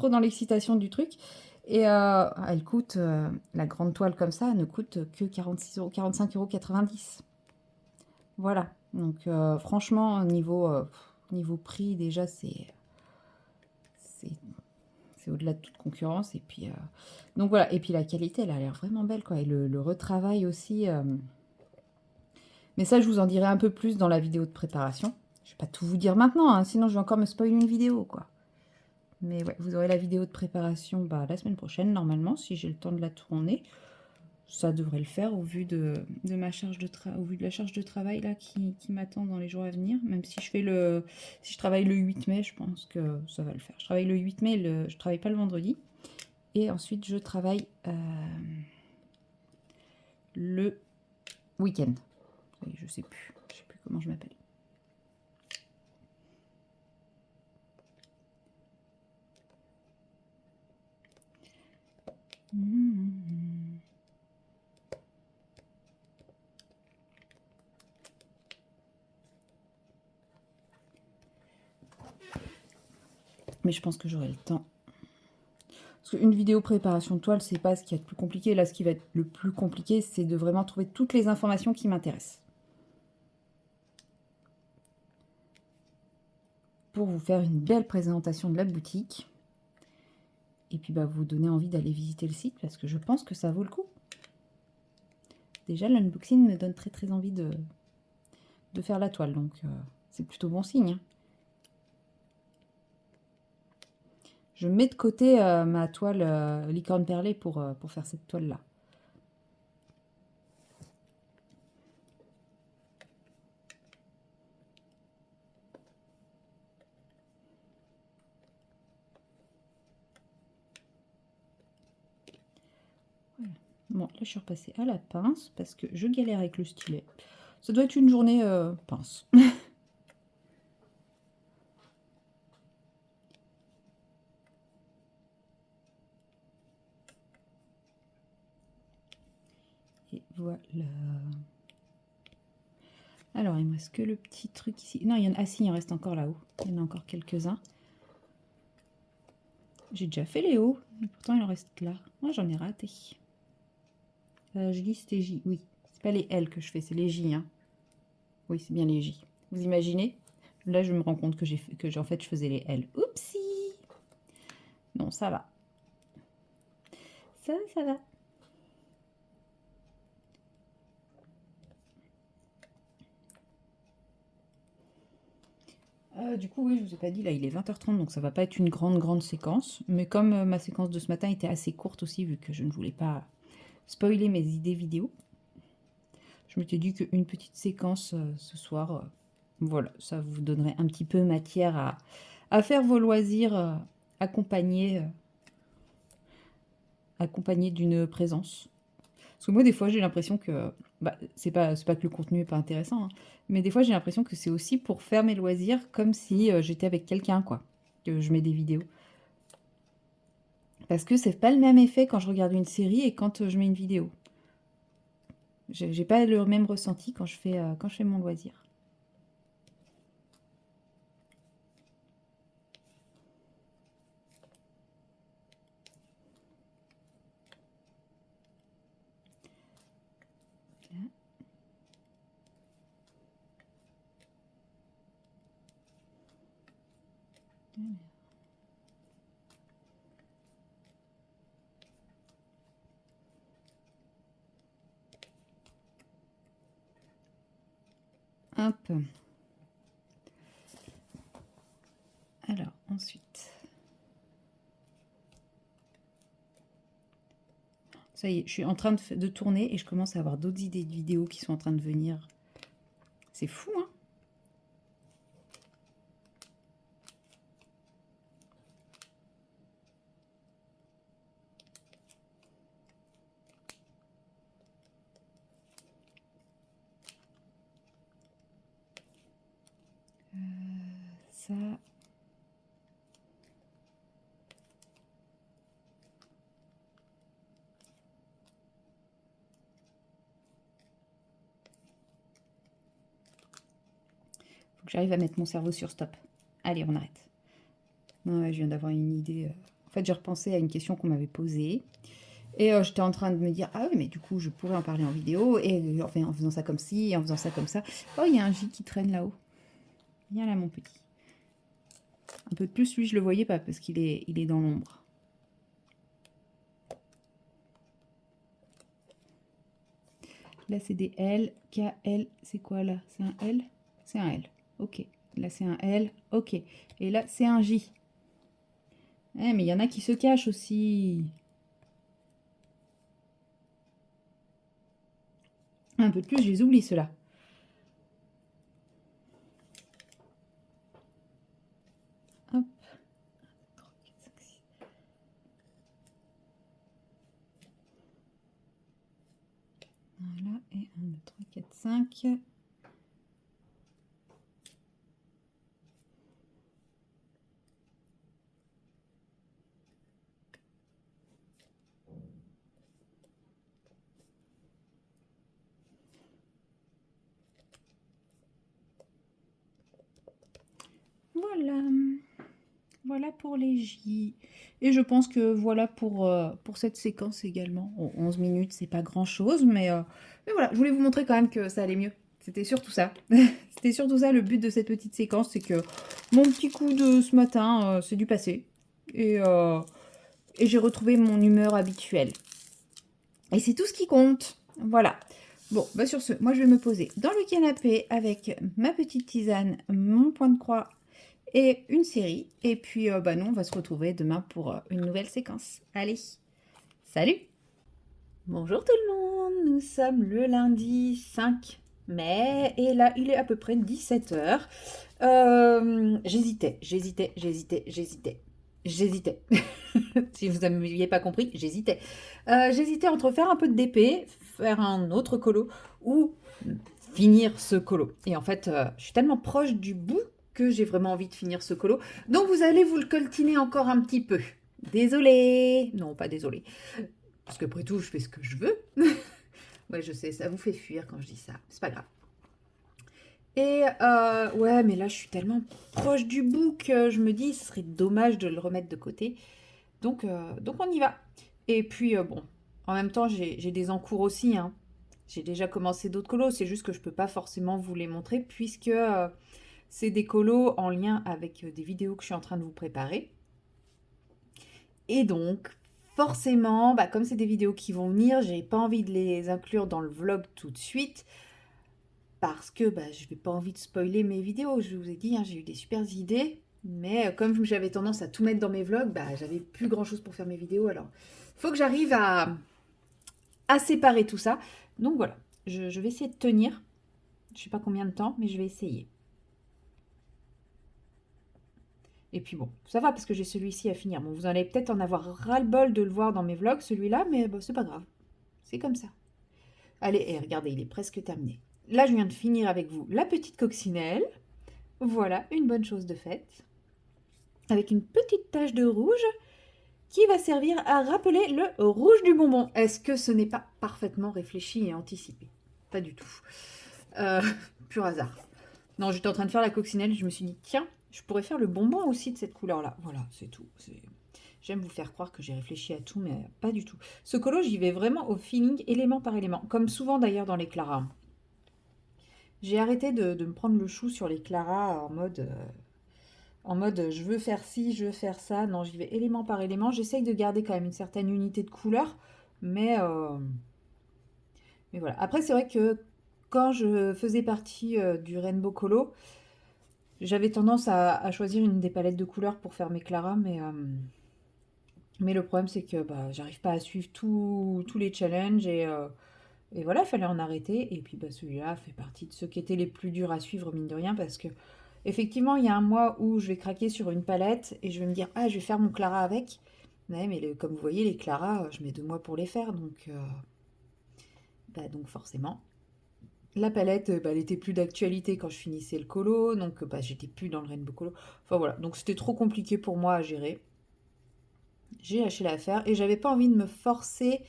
dans l'excitation du truc. Et elle coûte, la grande toile comme ça, elle ne coûte que 46 €, 45,90 €. Voilà. Donc franchement, niveau prix, déjà, c'est au-delà de toute concurrence. Et puis, donc voilà. Et puis la qualité, elle a l'air vraiment belle, quoi. Et le retravail aussi. Mais ça, je vous en dirai un peu plus dans la vidéo de préparation. Je vais pas tout vous dire maintenant, hein, sinon je vais encore me spoiler une vidéo, quoi. Mais ouais, vous aurez la vidéo de préparation la semaine prochaine, normalement, si j'ai le temps de la tourner. Ça devrait le faire au vu de ma charge de au vu de la charge de travail là qui m'attend dans les jours à venir. Même si si je travaille le 8 mai, je pense que ça va le faire. Je travaille le 8 mai, je travaille pas le vendredi. Et ensuite, je travaille le week-end. Je sais plus comment je m'appelle. Mais je pense que j'aurai le temps. Parce qu'une vidéo préparation de toile, c'est pas ce qu'il y a de plus compliqué. Là, ce qui va être le plus compliqué, c'est de vraiment trouver toutes les informations qui m'intéressent. Pour vous faire une belle présentation de la boutique. Et puis vous donner envie d'aller visiter le site parce que je pense que ça vaut le coup. Déjà, l'unboxing me donne très envie de faire la toile, donc c'est plutôt bon signe. Je mets de côté ma toile licorne perlée pour faire cette toile-là. Voilà. Bon, là, je suis repassée à la pince parce que je galère avec le stylet. Ça doit être une journée pince. Et voilà. Alors, il me reste que le petit truc ici. Non, il y en a... Ah si, il en reste encore là-haut. Il y en a encore quelques-uns. J'ai déjà fait les hauts, et pourtant il en reste là. Moi, j'en ai raté. Je dis c'était J, oui. C'est pas les L que je fais, c'est les J. Hein. Oui, c'est bien les J. Vous imaginez? Là, je me rends compte que en fait, je faisais les L. Oupsie! Non, ça va. Ça va. Du coup, oui, je vous ai pas dit, là, il est 20h30, donc ça va pas être une grande séquence. Mais comme ma séquence de ce matin était assez courte aussi, vu que je ne voulais pas spoiler mes idées vidéo, je m'étais dit qu'une petite séquence ce soir, voilà, ça vous donnerait un petit peu matière à faire vos loisirs accompagnés d'une présence. Parce que moi, des fois, j'ai l'impression que... Bah, c'est pas que le contenu est pas intéressant, hein, mais des fois, j'ai l'impression que c'est aussi pour faire mes loisirs comme si j'étais avec quelqu'un, quoi, que je mets des vidéos. Parce que c'est pas le même effet quand je regarde une série et quand je mets une vidéo. J'ai pas le même ressenti quand je fais mon loisir. Hop. Alors, ensuite... Ça y est, je suis en train de tourner et je commence à avoir d'autres idées de vidéos qui sont en train de venir. C'est fou, hein? Ça... Faut que j'arrive à mettre mon cerveau sur stop. Allez, on arrête. Non, ouais, je viens d'avoir une idée. En fait, j'ai repensé à une question qu'on m'avait posée. Et j'étais en train de me dire, ah oui, mais du coup, je pourrais en parler en vidéo. Et enfin, en faisant ça comme ci, et en faisant ça comme ça. Oh, il y a un J qui traîne là-haut. Viens là, mon petit. Un peu de plus, lui, je le voyais pas parce qu'il il est dans l'ombre. Là, c'est des L. K, L, c'est quoi là? C'est un L? C'est un L. Ok. Là, c'est un L. Ok. Et là, c'est un J. Eh, mais il y en a qui se cachent aussi. Un peu de plus, je les oublie, ceux-là. Hop. Voilà, et 1, 2, 3, 4, 5. Voilà. Voilà pour les J. Et je pense que voilà pour cette séquence également. Bon, 11 minutes, c'est pas grand-chose, mais voilà, je voulais vous montrer quand même que ça allait mieux. C'était surtout ça. C'était surtout ça le but de cette petite séquence, c'est que mon petit coup de ce matin, c'est du passé. Et j'ai retrouvé mon humeur habituelle. Et c'est tout ce qui compte. Voilà. Bon, bah sur ce, moi je vais me poser dans le canapé avec ma petite tisane, mon point de croix et une série. Et puis, bah nous, on va se retrouver demain pour une nouvelle séquence. Allez, salut! Bonjour tout le monde, nous sommes le lundi 5 mai et là, il est à peu près 17h. J'hésitais. J'hésitais. Si vous n'aviez pas compris, j'hésitais. J'hésitais entre faire un peu de DP, faire un autre colo ou finir ce colo. Et en fait, je suis tellement proche du bout que j'ai vraiment envie de finir ce colo. Donc vous allez vous le coltiner encore un petit peu. Désolée. Non, pas désolée. Parce que après tout, je fais ce que je veux. Ouais, je sais, ça vous fait fuir quand je dis ça. C'est pas grave. Et ouais, mais là, je suis tellement proche du bout que je me dis, ce serait dommage de le remettre de côté. Donc on y va. Et puis, bon, en même temps, j'ai des encours aussi, hein. J'ai déjà commencé d'autres colos, c'est juste que je peux pas forcément vous les montrer puisque c'est des colos en lien avec des vidéos que je suis en train de vous préparer. Et donc, forcément, bah, comme c'est des vidéos qui vont venir, j'ai pas envie de les inclure dans le vlog tout de suite parce que bah, je n'ai pas envie de spoiler mes vidéos. Je vous ai dit, hein, j'ai eu des super idées, mais comme j'avais tendance à tout mettre dans mes vlogs, bah, j'avais plus grand chose pour faire mes vidéos. Alors, il faut que j'arrive à séparer tout ça. Donc voilà, je vais essayer de tenir. Je ne sais pas combien de temps, mais je vais essayer. Et puis bon, ça va parce que j'ai celui-ci à finir. Bon, vous allez peut-être en avoir ras-le-bol de le voir dans mes vlogs, celui-là, mais bon, c'est pas grave. C'est comme ça. Allez, et regardez, il est presque terminé. Là, je viens de finir avec vous la petite coccinelle. Voilà, une bonne chose de faite. Avec une petite tache de rouge qui va servir à rappeler le rouge du bonbon. Est-ce que ce n'est pas parfaitement réfléchi et anticipé? Pas du tout. Euh, Pur hasard. Non, j'étais en train de faire la coccinelle, je me suis dit, tiens, je pourrais faire le bonbon aussi de cette couleur-là. Voilà, c'est tout. J'aime vous faire croire que j'ai réfléchi à tout, mais pas du tout. Ce colo, j'y vais vraiment au feeling, élément par élément. Comme souvent d'ailleurs dans les claras. J'ai arrêté de me prendre le chou sur les claras en mode je veux faire ci, je veux faire ça. Non, j'y vais élément par élément. J'essaye de garder quand même une certaine unité de couleur, mais, mais voilà. Après, c'est vrai que quand je faisais partie du Rainbow Colo, j'avais tendance à choisir une des palettes de couleurs pour faire mes claras, mais le problème c'est que bah, j'arrive pas à suivre tous les challenges et voilà, il fallait en arrêter. Et puis bah, celui-là fait partie de ceux qui étaient les plus durs à suivre, mine de rien, parce que effectivement, il y a un mois où je vais craquer sur une palette et je vais me dire, ah, je vais faire mon Clara avec. Ouais, mais comme vous voyez, les Clara, je mets 2 mois pour les faire, donc forcément. La palette, bah, elle était plus d'actualité quand je finissais le colo, donc bah, j'étais plus dans le Rainbow Colo. Enfin voilà, donc c'était trop compliqué pour moi à gérer. J'ai lâché l'affaire et j'avais pas envie de me forcer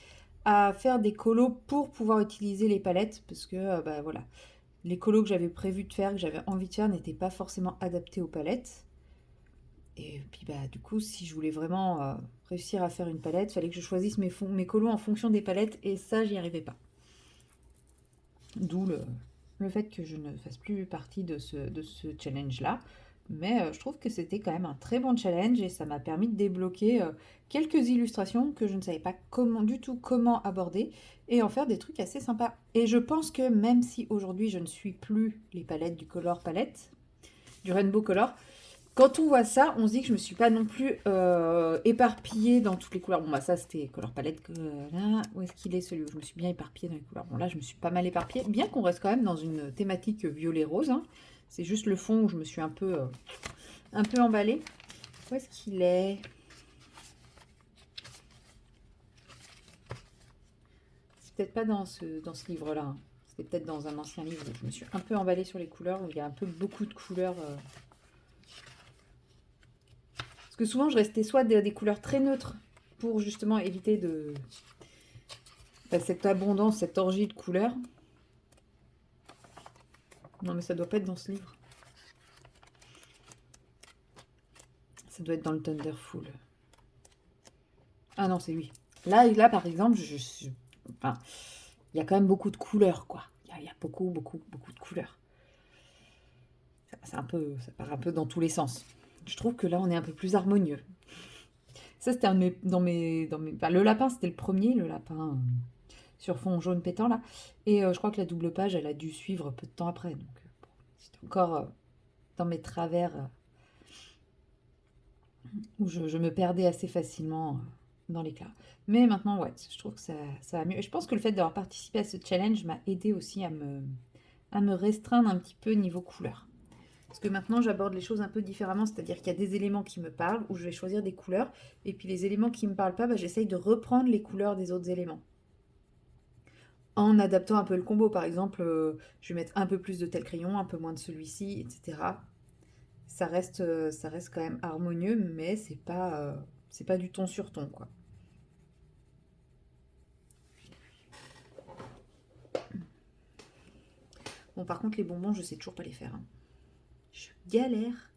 à faire des colos pour pouvoir utiliser les palettes parce que bah voilà, les colos que j'avais prévu de faire, que j'avais envie de faire, n'étaient pas forcément adaptés aux palettes. Et puis bah du coup, si je voulais vraiment réussir à faire une palette, il fallait que je choisisse mes colos en fonction des palettes et ça, j'y arrivais pas. D'où le fait que je ne fasse plus partie de ce challenge-là. Mais je trouve que c'était quand même un très bon challenge et ça m'a permis de débloquer quelques illustrations que je ne savais pas du tout comment aborder et en faire des trucs assez sympas. Et je pense que même si aujourd'hui je ne suis plus les palettes du Color Palette, du Rainbow Color, quand on voit ça, on se dit que je me suis pas non plus éparpillée dans toutes les couleurs. Bon, bah ça, c'était Color Palette. Là, où est-ce qu'il est celui où je me suis bien éparpillée dans les couleurs? Bon, là, je me suis pas mal éparpillée, bien qu'on reste quand même dans une thématique violet-rose. Hein. C'est juste le fond où je me suis un peu emballée. Où est-ce qu'il est? C'est peut-être pas dans ce livre-là. Hein. C'était peut-être dans un ancien livre où je me suis un peu emballée sur les couleurs, où il y a un peu beaucoup de couleurs. Parce que souvent, je restais soit des couleurs très neutres pour justement éviter cette abondance, cette orgie de couleurs. Non, mais ça doit pas être dans ce livre. Ça doit être dans le Thunderful. Ah non, c'est lui. Là par exemple, enfin, il y a quand même beaucoup de couleurs, quoi. Il y a beaucoup de couleurs. Ça part un peu dans tous les sens. Je trouve que là, on est un peu plus harmonieux. Ça, c'était le lapin, c'était le premier, le lapin sur fond jaune pétant, là. Et je crois que la double page, elle a dû suivre peu de temps après. Donc, bon, c'était encore dans mes travers où je me perdais assez facilement dans l'éclat. Mais maintenant, ouais, je trouve que ça va mieux. Et je pense que le fait d'avoir participé à ce challenge m'a aidé aussi à me restreindre un petit peu niveau couleur. Parce que maintenant, j'aborde les choses un peu différemment, c'est-à-dire qu'il y a des éléments qui me parlent, où je vais choisir des couleurs, et puis les éléments qui ne me parlent pas, bah, j'essaye de reprendre les couleurs des autres éléments. En adaptant un peu le combo, par exemple, je vais mettre un peu plus de tel crayon, un peu moins de celui-ci, etc. Ça reste quand même harmonieux, mais c'est pas du ton sur ton, quoi. Bon, par contre, les bonbons, je sais toujours pas les faire, hein. Je galère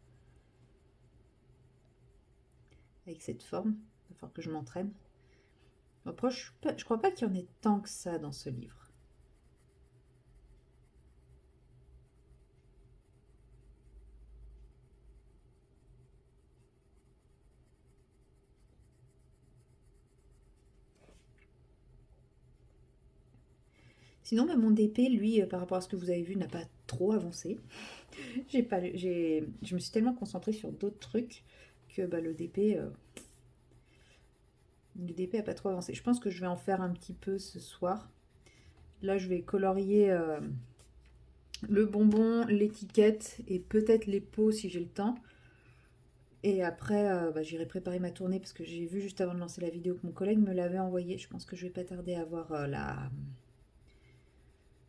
avec cette forme. Il va falloir que je m'entraîne. Après, je crois pas qu'il y en ait tant que ça dans ce livre. Sinon, bah, mon DP, lui, par rapport à ce que vous avez vu, n'a pas trop avancé. Je me suis tellement concentrée sur d'autres trucs que bah, le DP a pas trop avancé. Je pense que je vais en faire un petit peu ce soir. Là, je vais colorier le bonbon, l'étiquette et peut-être les pots si j'ai le temps. Et après, bah, j'irai préparer ma tournée parce que j'ai vu juste avant de lancer la vidéo que mon collègue me l'avait envoyée. Je pense que je vais pas tarder à avoir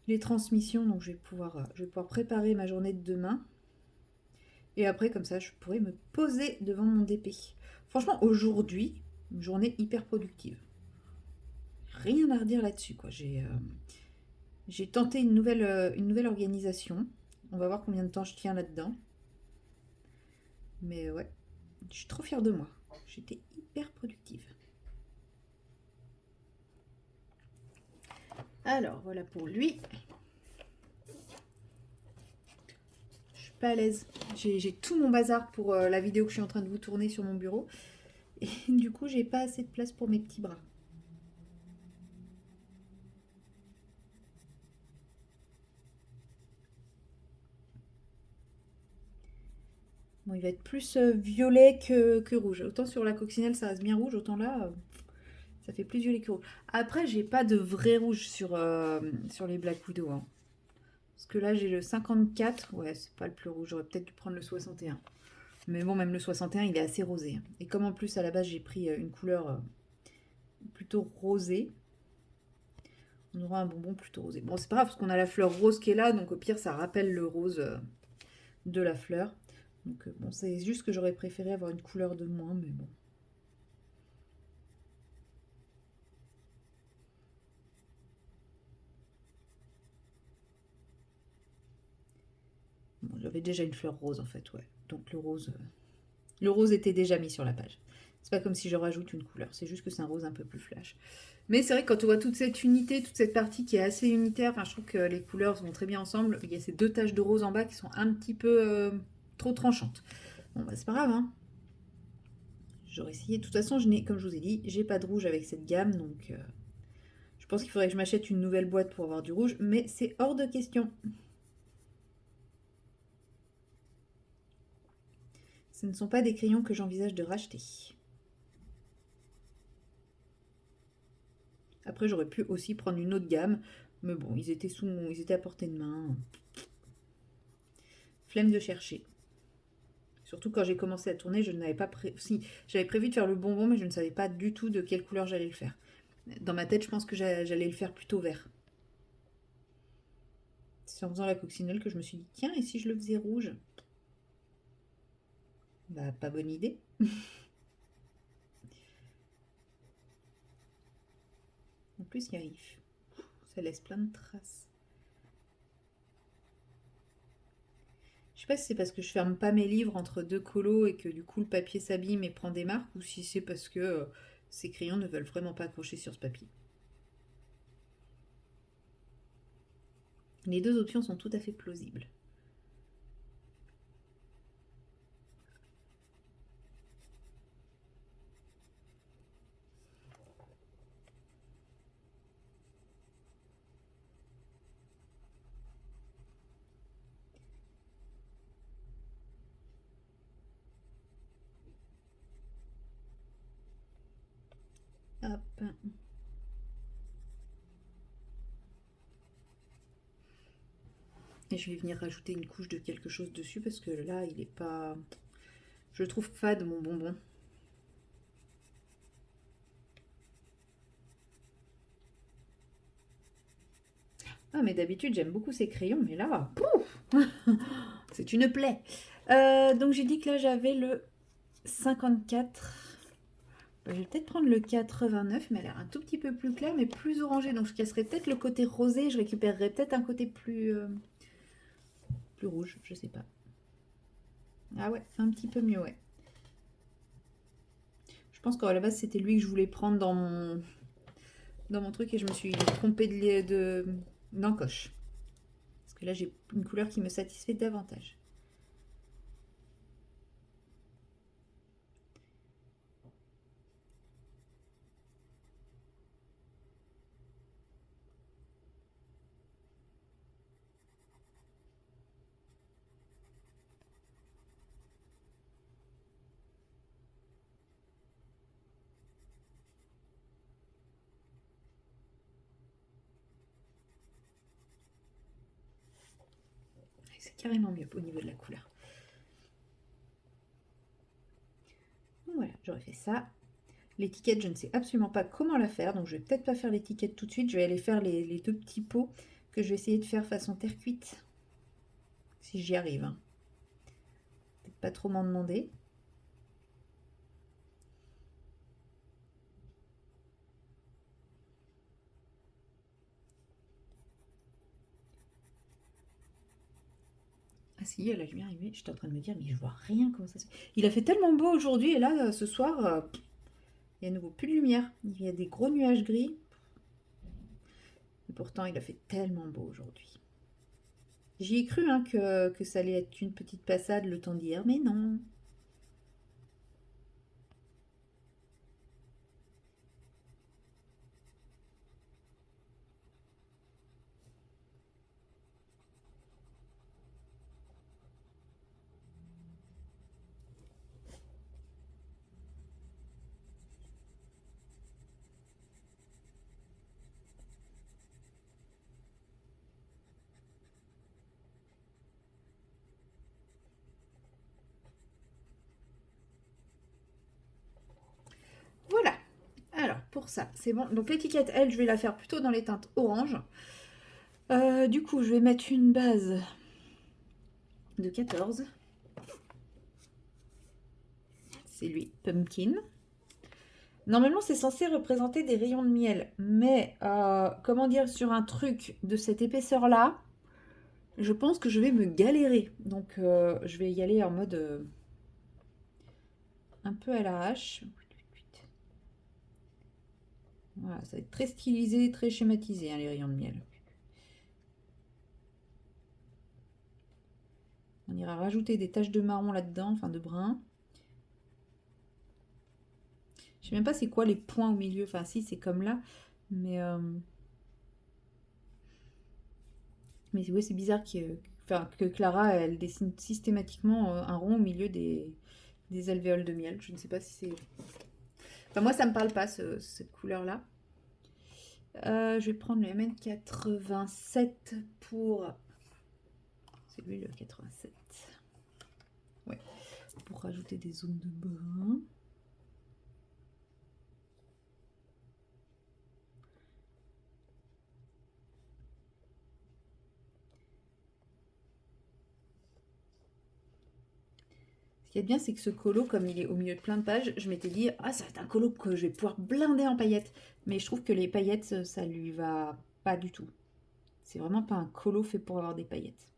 les transmissions, donc je vais pouvoir préparer ma journée de demain. Et après, comme ça, je pourrai me poser devant mon DP. Franchement, aujourd'hui, une journée hyper productive. Rien à redire là-dessus, quoi. J'ai tenté une nouvelle organisation. On va voir combien de temps je tiens là-dedans. Mais ouais, je suis trop fière de moi. J'étais hyper productive. Alors, voilà pour lui. Je suis pas à l'aise. J'ai tout mon bazar pour la vidéo que je suis en train de vous tourner sur mon bureau. Et du coup, j'ai pas assez de place pour mes petits bras. Bon, il va être plus violet que rouge. Autant sur la coccinelle, ça reste bien rouge, autant là, ça fait plus violet que rouge. Après, j'ai pas de vrai rouge sur les Black Widow, hein. Parce que là, j'ai le 54. Ouais, c'est pas le plus rouge. J'aurais peut-être dû prendre le 61. Mais bon, même le 61, il est assez rosé, hein. Et comme en plus, à la base, j'ai pris une couleur plutôt rosée, on aura un bonbon plutôt rosé. Bon, c'est pas grave, parce qu'on a la fleur rose qui est là, donc au pire, ça rappelle le rose de la fleur. Donc bon, c'est juste que j'aurais préféré avoir une couleur de moins, mais bon. Bon, j'avais déjà une fleur rose en fait, ouais. Donc le rose était déjà mis sur la page. C'est pas comme si je rajoute une couleur, c'est juste que c'est un rose un peu plus flash. Mais c'est vrai que quand on voit toute cette unité, toute cette partie qui est assez unitaire, enfin, je trouve que les couleurs vont très bien ensemble. Il y a ces deux taches de rose en bas qui sont un petit peu trop tranchantes. Bon, bah c'est pas grave, hein. J'aurais essayé. De toute façon, comme je vous ai dit, j'ai pas de rouge avec cette gamme, donc je pense qu'il faudrait que je m'achète une nouvelle boîte pour avoir du rouge, mais c'est hors de question. Ce ne sont pas des crayons que j'envisage de racheter. Après, j'aurais pu aussi prendre une autre gamme, mais bon, ils étaient à portée de main. Flemme de chercher. Surtout quand j'ai commencé à tourner, je n'avais pas si, j'avais prévu de faire le bonbon, mais je ne savais pas du tout de quelle couleur j'allais le faire. Dans ma tête, je pense que j'allais le faire plutôt vert. C'est en faisant la coccinelle que je me suis dit, tiens, et si je le faisais rouge? Bah, pas bonne idée. En plus, ça laisse plein de traces. Je sais pas si c'est parce que je ferme pas mes livres entre deux colos et que du coup le papier s'abîme et prend des marques, ou si c'est parce que ces crayons ne veulent vraiment pas accrocher sur ce papier. Les deux options sont tout à fait plausibles. Hop. Et je vais venir rajouter une couche de quelque chose dessus parce que là, il est pas... Je le trouve fade, mon bonbon. Ah, mais d'habitude, j'aime beaucoup ces crayons, mais là, pouf, c'est une plaie. Donc, j'ai dit que là, j'avais le 54. Je vais peut-être prendre le 89, mais elle a l'air un tout petit peu plus clair, mais plus orangé. Donc, je casserai peut-être le côté rosé. Je récupérerai peut-être un côté plus rouge, je sais pas. Ah ouais, un petit peu mieux, ouais. Je pense qu'à la base, c'était lui que je voulais prendre dans mon truc et je me suis trompée d'encoche. Parce que là, j'ai une couleur qui me satisfait davantage. C'est carrément mieux au niveau de la couleur. Donc voilà, j'aurais fait ça. L'étiquette, je ne sais absolument pas comment la faire, donc je vais peut-être pas faire l'étiquette tout de suite. Je vais aller faire les deux petits pots que je vais essayer de faire façon terre cuite. Si j'y arrive. Hein. Peut-être pas trop m'en demander. Ah si, la lumière arrivée. J'étais en train de me dire, mais je vois rien comment ça se fait. Il a fait tellement beau aujourd'hui et là, ce soir, il y a à nouveau plus de lumière. Il y a des gros nuages gris. Et pourtant, il a fait tellement beau aujourd'hui. J'y ai cru hein, que ça allait être qu'une petite passade le temps d'hier, mais non. Voilà. Alors, pour ça, c'est bon. Donc l'étiquette, elle, je vais la faire plutôt dans les teintes orange. Du coup, je vais mettre une base de 14. C'est lui, Pumpkin. Normalement, c'est censé représenter des rayons de miel. Mais, comment dire, sur un truc de cette épaisseur-là, je pense que je vais me galérer. Donc, je vais y aller en mode un peu à la hache. Voilà, ça va être très stylisé, très schématisé, hein, les rayons de miel. On ira rajouter des taches de marron là-dedans, enfin de brun. Je sais même pas c'est quoi les points au milieu. Enfin, si, c'est comme là. Mais ouais, c'est bizarre que Clara, elle dessine systématiquement un rond au milieu des alvéoles de miel. Je ne sais pas si c'est... Enfin, moi, ça me parle pas, cette couleur-là. Je vais prendre le MN87 pour... C'est lui, le 87. Ouais. Pour rajouter des zones de brun. Ce qui est bien, c'est que ce colo, comme il est au milieu de plein de pages, je m'étais dit, ah, ça va être un colo que je vais pouvoir blinder en paillettes. Mais je trouve que les paillettes, ça lui va pas du tout. C'est vraiment pas un colo fait pour avoir des paillettes.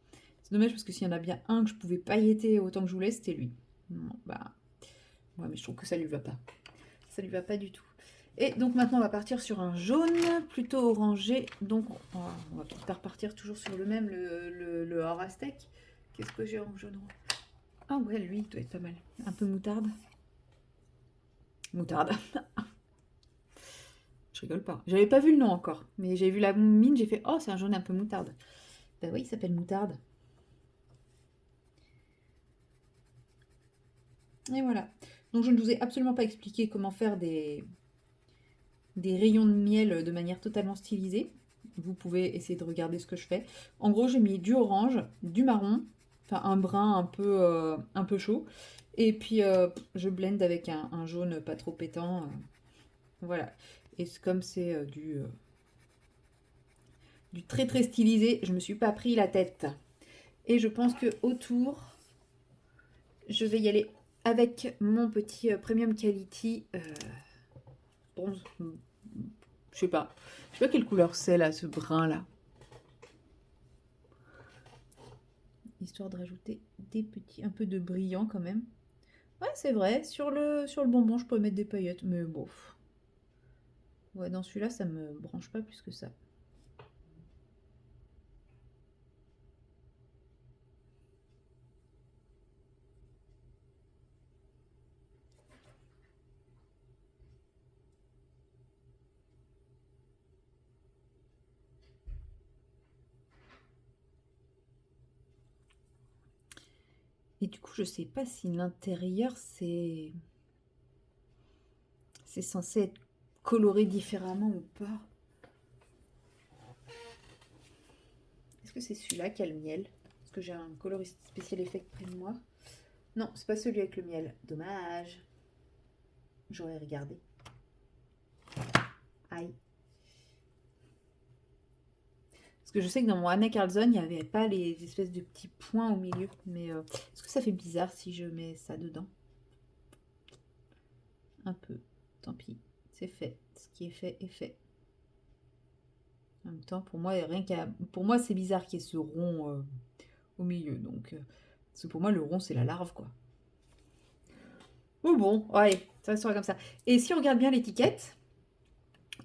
C'est dommage parce que s'il y en a bien un que je pouvais pailletter autant que je voulais, c'était lui. Non, bah, ouais, mais je trouve que ça lui va pas. Ça lui va pas du tout. Et donc maintenant, on va partir sur un jaune plutôt orangé. Donc, on va peut-être pas repartir toujours sur le même, le Horastec. Qu'est-ce que j'ai en jaune? Ah ouais, lui, il doit être pas mal. Un peu moutarde. Moutarde. Je rigole pas. J'avais pas vu le nom encore, mais j'ai vu la mine, j'ai fait oh, c'est un jaune un peu moutarde. Bah oui, il s'appelle moutarde. Et voilà. Donc je ne vous ai absolument pas expliqué comment faire des rayons de miel de manière totalement stylisée. vous pouvez essayer de regarder ce que je fais. En gros, j'ai mis du orange, du marron, enfin un brun un peu chaud. Et puis, je blende avec un jaune pas trop pétant. Voilà. Et comme c'est du très très stylisé, je me suis pas pris la tête. Et je pense que autour, je vais y aller avec mon petit Premium Quality bronze. Je sais pas. Je sais pas quelle couleur c'est là, ce brun là. Histoire de rajouter des petits, un peu de brillant quand même. Ouais, c'est vrai. Sur le bonbon, je pourrais mettre des paillettes, mais bon. Ouais, dans celui-là, ça me branche pas plus que ça. Et du coup, je sais pas si l'intérieur, c'est censé être coloré différemment ou pas. Est-ce que c'est celui-là qui a le miel? Parce que j'ai un coloriste spécial effect près de moi. Non, c'est pas celui avec le miel. Dommage. J'aurais regardé. Aïe. Parce que je sais que dans mon Anna Carlson, il n'y avait pas les espèces de petits points au milieu. Mais est-ce que ça fait bizarre si je mets ça dedans? Un peu. Tant pis. C'est fait. Ce qui est fait est fait. En même temps, pour moi, rien qu'à... Pour moi, c'est bizarre qu'il y ait ce rond au milieu. Donc, parce que pour moi, le rond, c'est la larve, quoi. Oh bon, ouais, ça restera comme ça. Et si on regarde bien l'étiquette,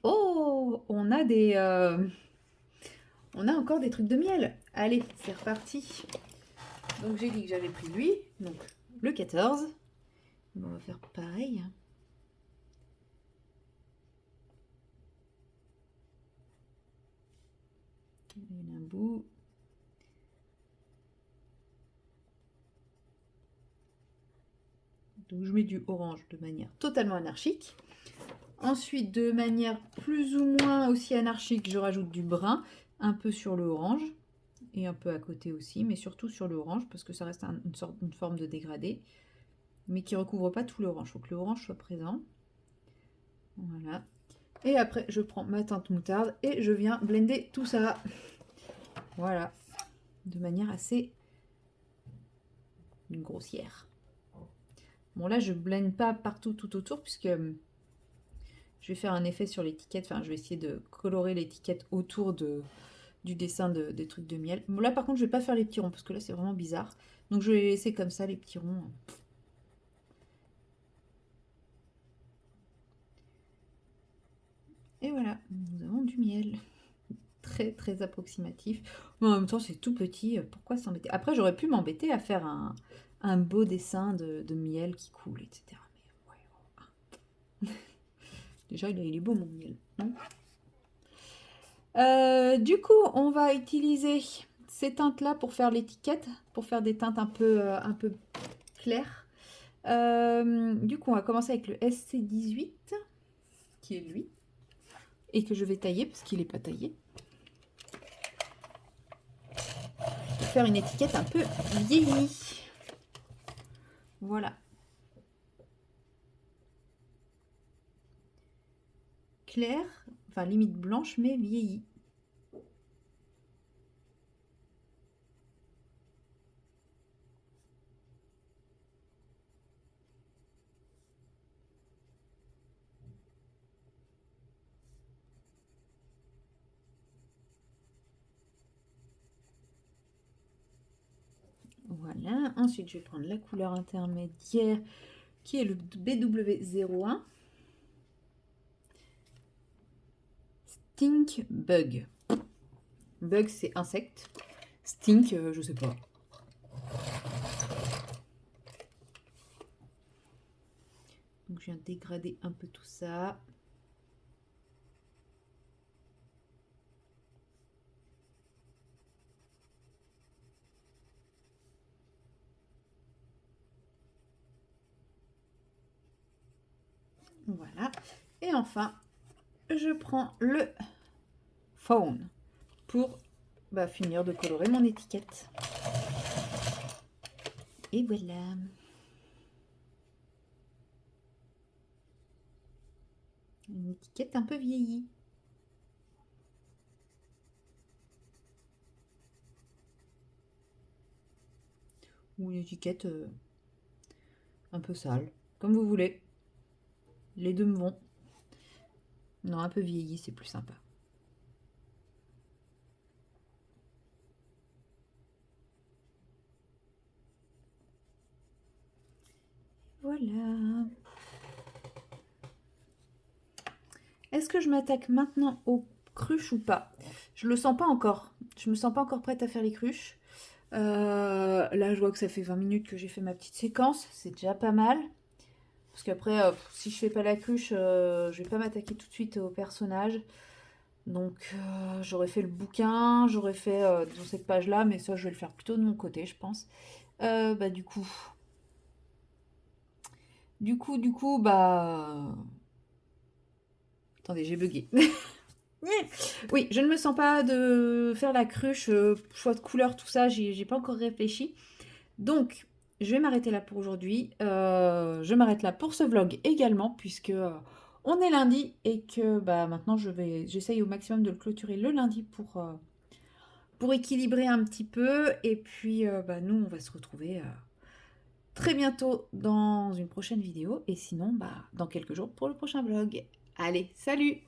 oh, on a on a encore des trucs de miel. Allez, c'est reparti. Donc j'ai dit que j'avais pris lui, donc le 14. On va faire pareil. Il y en a un bout. Donc je mets du orange de manière totalement anarchique. Ensuite, de manière plus ou moins aussi anarchique, je rajoute du brun, un peu sur le orange et un peu à côté aussi, mais surtout sur le orange parce que ça reste une forme de dégradé, mais qui recouvre pas tout l'orange. Il faut que l'orange soit présent. Voilà. Et après, je prends ma teinte moutarde et je viens blender tout ça. Voilà. De manière assez grossière. Bon, là, je blende pas partout tout autour puisque je vais faire un effet sur l'étiquette. Enfin, je vais essayer de colorer l'étiquette autour du dessin des trucs de miel. Bon, là, par contre, je vais pas faire les petits ronds parce que là, c'est vraiment bizarre. Donc, je vais les laisser comme ça, les petits ronds. Et voilà, nous avons du miel. Très, très approximatif. Mais en même temps, c'est tout petit. Pourquoi s'embêter? Après, j'aurais pu m'embêter à faire un beau dessin de miel qui coule, etc. Mais ouais. Déjà, il est beau, mon miel. Non. Du coup, on va utiliser ces teintes-là pour faire l'étiquette, pour faire des teintes un peu claires. Du coup, on va commencer avec le SC18, qui est lui, et que je vais tailler parce qu'il n'est pas taillé. Pour faire une étiquette un peu vieillie. Voilà. Claire, enfin limite blanche, mais vieillie. Voilà. Ensuite, je vais prendre la couleur intermédiaire qui est le BW01. Stink Bug. Bug, c'est insecte. Stink, je sais pas. Donc, je viens dégrader un peu tout ça. Voilà. Et enfin, je prends le Fawn. pour finir de colorer mon étiquette. Et voilà. Une étiquette un peu vieillie. Ou une étiquette un peu sale, comme vous voulez. Les deux me vont. Non, un peu vieillie, c'est plus sympa. Voilà. Est-ce que je m'attaque maintenant aux cruches ou pas? Je le sens pas encore. Je me sens pas encore prête à faire les cruches. Là, je vois que ça fait 20 minutes que j'ai fait ma petite séquence. C'est déjà pas mal. Parce qu'après, si je fais pas la cruche, je vais pas m'attaquer tout de suite au personnage. Donc, j'aurais fait le bouquin, j'aurais fait dans cette page-là, mais ça, je vais le faire plutôt de mon côté, je pense. Du coup... Attendez, j'ai bugué. Oui, je ne me sens pas de faire la cruche, choix de couleur, tout ça, j'ai pas encore réfléchi. Donc, je vais m'arrêter là pour aujourd'hui. Je m'arrête là pour ce vlog également, puisque on est lundi et que maintenant j'essaye au maximum de le clôturer le lundi pour équilibrer un petit peu. Et puis, nous, on va se retrouver très bientôt dans une prochaine vidéo. Et sinon, dans quelques jours pour le prochain vlog. Allez, salut!